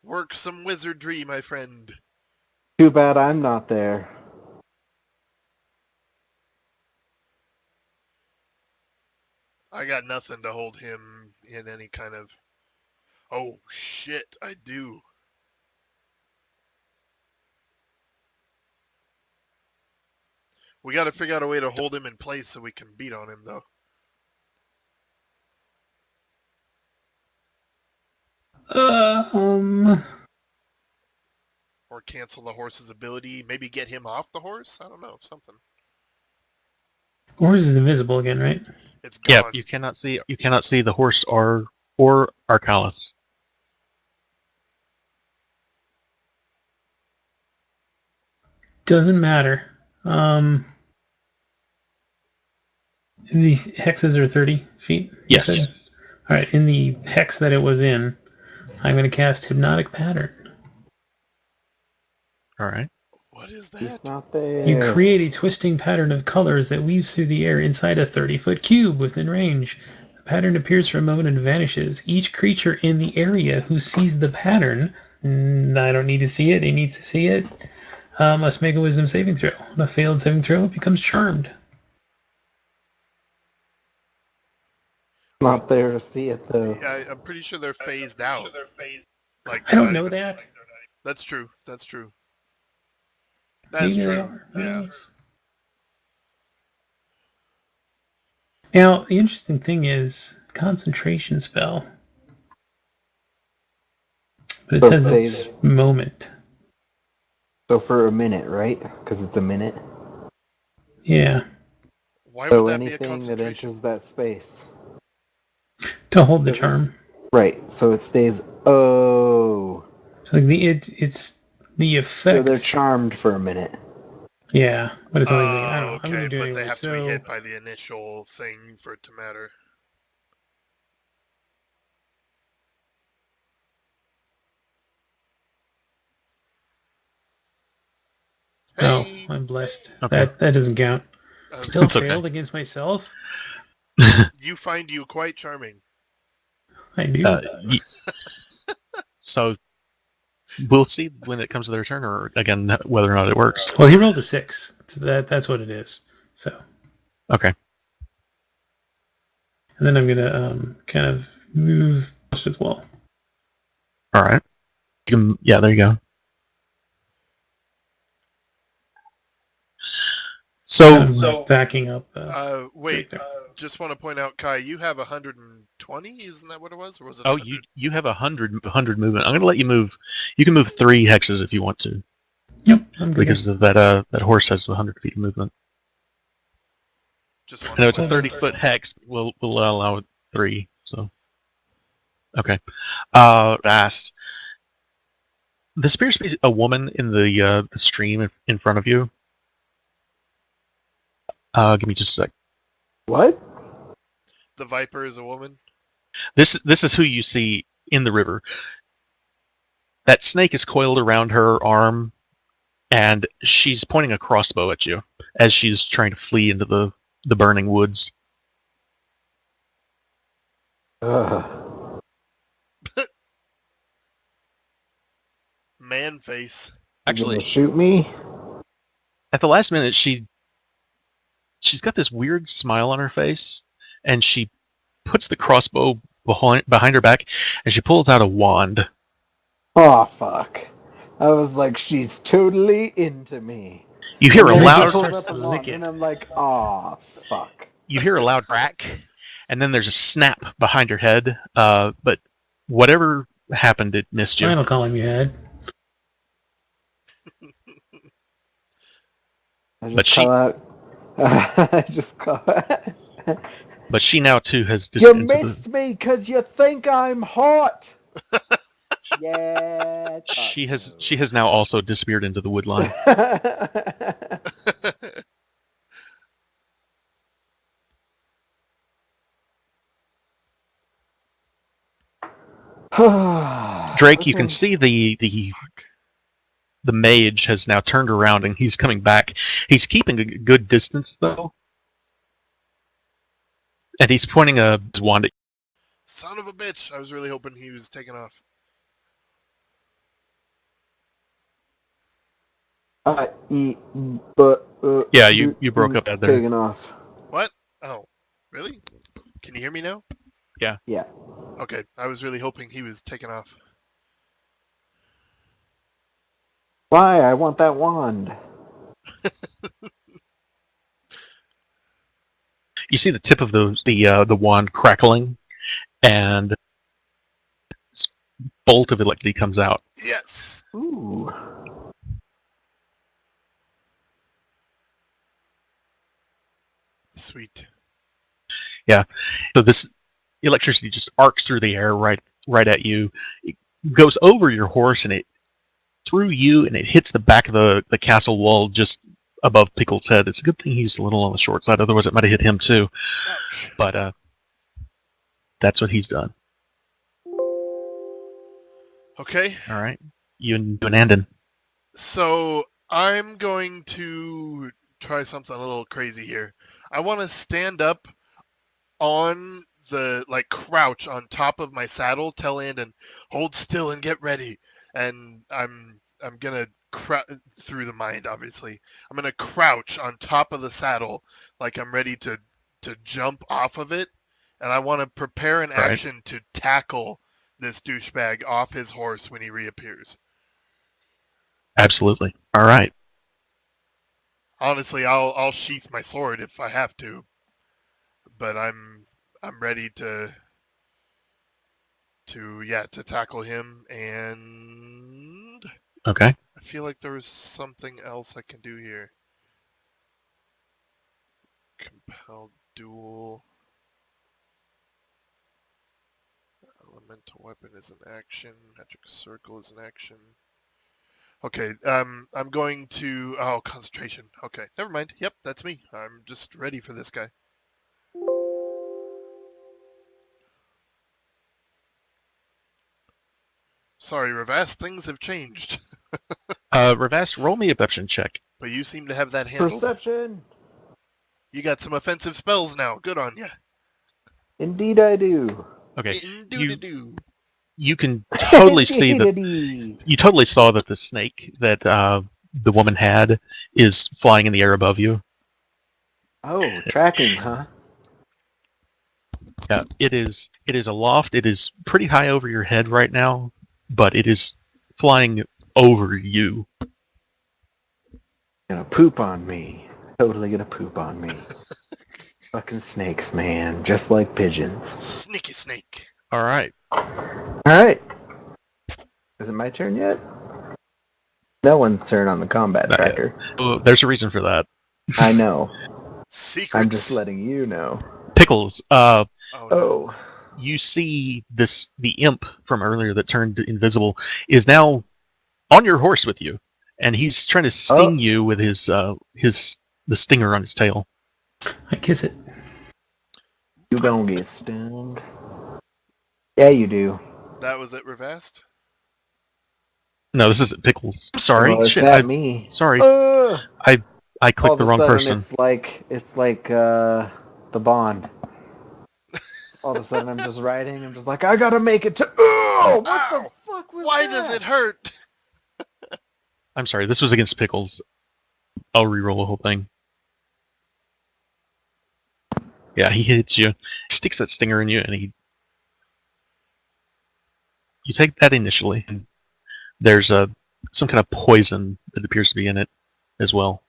Work some wizardry, my friend. Too bad I'm not there. I got nothing to hold him in any kind of... Oh, shit, I do. We got to figure out a way to hold him in place so we can beat on him, though. Or cancel the horse's ability. Maybe get him off the horse? I don't know. Something. Horse is invisible again, right? It's gone. Yeah, you cannot see the horse or Arcalis. Doesn't matter. These hexes are 30 feet? Yes. Alright, in the hex that it was in, I'm going to cast Hypnotic Pattern. Alright. What is that? He's not there. You create a twisting pattern of colors that weaves through the air inside a 30-foot cube within range. The pattern appears for a moment and vanishes. Each creature in the area who sees the pattern, I don't need to see it, he needs to see it, must make a wisdom saving throw. On a failed saving throw, it becomes charmed. Not there to see it though. Yeah, I'm pretty sure they're phased out. Like I don't know that. That's true. That's true. That's Maybe they true. are. Who Yeah. knows? Now, the interesting thing is concentration spell. But it So says stays- it's moment. So for a minute, right? Because it's a minute. Yeah. Why So would that be a anything that concentration? enters that space. To hold the This is- charm. Right. So it stays. Oh. So like it's the So effect. they're charmed for a minute. Yeah, but it's only I Oh, don't know. I'm okay, gonna do it but anyway. they have to be So hit by the initial thing for it to matter. oh, Hey, I'm blessed. Okay. That doesn't count. Still It's okay. failed against myself. you find you quite charming. I do. So we'll see when it comes to their turn, or again whether or not it works. Well, he rolled a 6. So that's what it is. So Okay. and then I'm gonna kind of move as well. All right. Yeah, there you go. So Backing up. Wait, Victor. just want to point out, Kai, you have 120, isn't that what it was? Or was it oh, 100? you have 100 movement. I'm going to let you move. You can move 3 hexes if you want to, Yep, I'm good. because of that horse has 100 feet of movement. Just I know it's a want to 30-foot hex. We'll allow 3. So okay. Last. This appears to be a woman in the stream in front of you. Give me just a sec. What? The Viper is a woman. This is who you see in the river. That snake is coiled around her arm, and she's pointing a crossbow at you as she's trying to flee into the burning woods. Man face. Actually, You gonna shoot me? at the last minute, she's got this weird smile on her face, and she puts the crossbow behind her back, and she pulls out a wand. Oh fuck! I was like, she's totally into me. You hear a And then loud. she pulled Starts up a to wand, lick it. and I'm like, oh fuck. You hear a loud crack, and then there's a snap behind her head. But whatever happened, it missed you. Final column you had. But she- call out. I just call out. But she now too has You disappeared. missed me because you think I'm hot. Yeah. She has now also disappeared into the wood line. Drake, you can see the mage has now turned around and he's coming back. He's keeping a good distance though, and he's pointing his wand at. Son of a bitch. I was really hoping he was taking off. Yeah, you broke up there. Taking off. What? Oh, really? Can you hear me now? Yeah. Okay, I was really hoping he was taking off. Why? I want that wand. You see the tip of the wand crackling, and this bolt of electricity comes out. Yes. Ooh. Sweet. Yeah. So this electricity just arcs through the air right at you. It goes over your horse and it through you, and it hits the back of the castle wall just above Pickle's head. It's a good thing he's a little on the short side, otherwise it might have hit him too. Ouch. But that's what he's done. Okay. All right. You and Andon. So I'm going to try something a little crazy here. I want to stand up on the, like, crouch on top of my saddle, tell Andon, hold still and get ready. And I'm gonna through the mind, obviously. I'm gonna crouch on top of the saddle like I'm ready to jump off of it, and I want to prepare an action to tackle this douchebag off his horse when he reappears. Absolutely. All right. Honestly, I'll sheath my sword if I have to, but I'm ready to tackle him. And Okay. I feel like there was something else I can do here. Compelled duel. Elemental weapon is an action. Magic circle is an action. Okay, I'm going to... Oh, concentration. Okay, never mind. Yep, that's me. I'm just ready for this guy. Sorry, Ravast, things have changed. Ravast, roll me a perception check. But you seem to have that handled. Perception. You got some offensive spells now. Good on you. Indeed I do. Okay. Indeed-a-doo. You can totally see that. Indeed. You totally saw that the snake that the woman had is flying in the air above you. Oh, tracking, huh? Yeah, it is aloft. It is pretty high over your head right now, but it is flying over you. Gonna poop on me. Totally gonna poop on me. Fucking snakes, man. Just like pigeons. Sneaky snake. All right. Alright. Is it my turn yet? No one's turn on the combat Not yet. tracker. Oh, there's a reason for that. I know. Secrets. I'm just letting you know. Pickles, Oh, no. Oh. you see the imp from earlier that turned invisible is now on your horse with you, and he's trying to sting you with the stinger on his tail. I kiss it. You gonna get stung. Yeah, you do. That was it, Ravast? No, this isn't Pickles. Sorry. Oh, is Shit, that me? Sorry. All I clicked the of a wrong sudden, person. It's like the Bond. All of a sudden, I'm just riding. I'm just like, I gotta make it to. Oh, what Ow! the fuck was Why that? does it hurt? I'm sorry, this was against Pickles. I'll re-roll the whole thing. Yeah, he hits you. He sticks that stinger in you, and you take that initially. And there's some kind of poison that appears to be in it as well.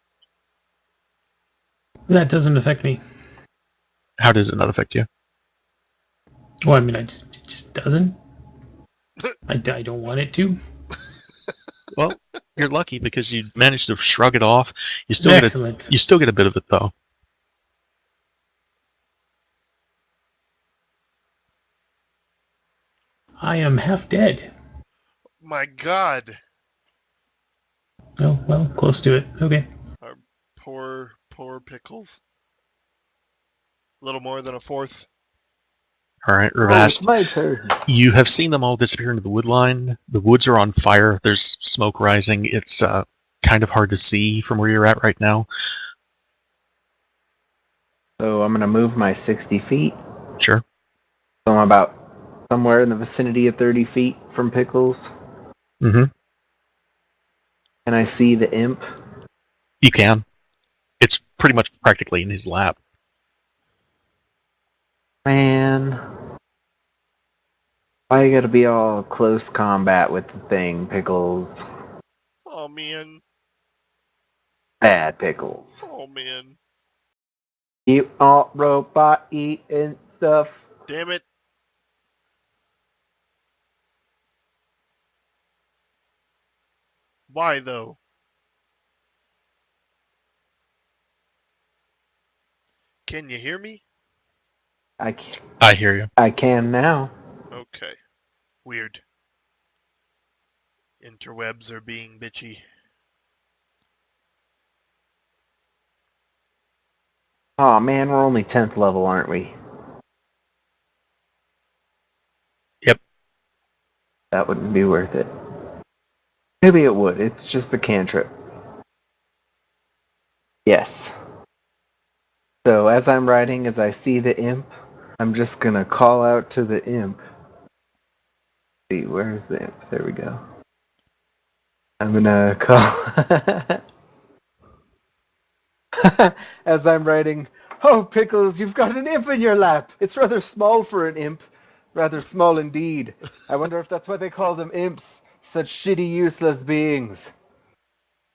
That doesn't affect me. How does it not affect you? Well, I mean, it just doesn't. I don't want it to. Well, you're lucky because you managed to shrug it off. You still Excellent. you still get a bit of it though. I am half dead. My God. Oh, well, close to it. Okay. Our poor Pickles. A little more than a fourth. All right, Oh, Ravast. it's my turn. You have seen them all disappear into the wood line. The woods are on fire. There's smoke rising. It's kind of hard to see from where you're at right now. So I'm gonna move my 60 feet. Sure. So I'm about somewhere in the vicinity of 30 feet from Pickles. Mm-hmm. And I see the imp. You can. It's pretty much practically in his lap. Man. Why you gotta be all close combat with the thing, Pickles? Oh, man. Bad Pickles. Oh, man. You all robot eating stuff. Damn it. Why, though? Can you hear me? I hear you. I can now. Okay. Weird. Interwebs are being bitchy. Aw, man, we're only 10th level, aren't we? Yep. That wouldn't be worth it. Maybe it would. It's just a cantrip. Yes. So as I'm riding, as I see the imp, I'm just gonna call out to the imp. Let's see, where's the imp? There we go. I'm gonna call as I'm riding. Oh, Pickles, you've got an imp in your lap. It's rather small for an imp. Rather small indeed. I wonder if that's why they call them imps. Such shitty, useless beings.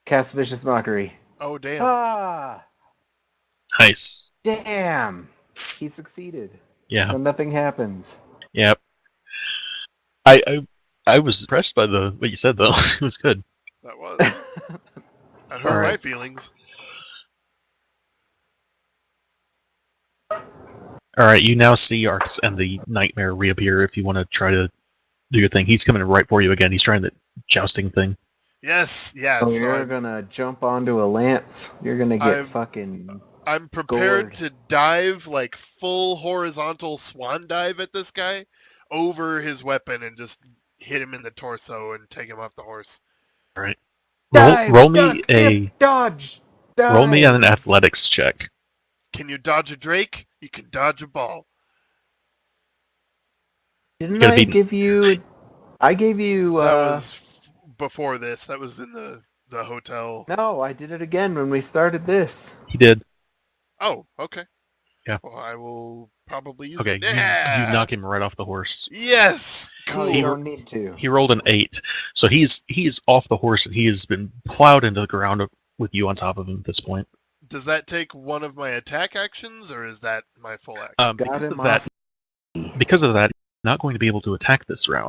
Cast vicious mockery. Oh, damn. Ah! Nice. Damn! He succeeded. Yeah. So nothing happens. Yep. I was impressed by what you said though. It was good. That was. I hurt Alright. my feelings. Alright, you now see Arx and the Nightmare reappear if you want to try to do your thing. He's coming right for you again. He's trying the jousting thing. Yes, yeah. Oh, so you're gonna jump onto a lance. You're gonna get fucking. I'm prepared gored. to dive, like full horizontal swan dive at this guy over his weapon and just hit him in the torso and take him off the horse. Alright. Dive, Roll me duck, dip, dodge. Dive. Roll me an athletics check. Can you dodge a drake? You can dodge a ball. Didn't I give you? I gave you. That was before this. That was in the hotel. No, I did it again when we started this. He did. Oh, okay. Yeah. Well, I will probably use Okay, it. Yeah! you knock him right off the horse. Yes! Cool. Cool. You don't need to. He rolled an 8, so he's off the horse and he has been plowed into the ground with you on top of him at this point. Does that take one of my attack actions, or is that my full action? Because of that, he's not going to be able to attack this round.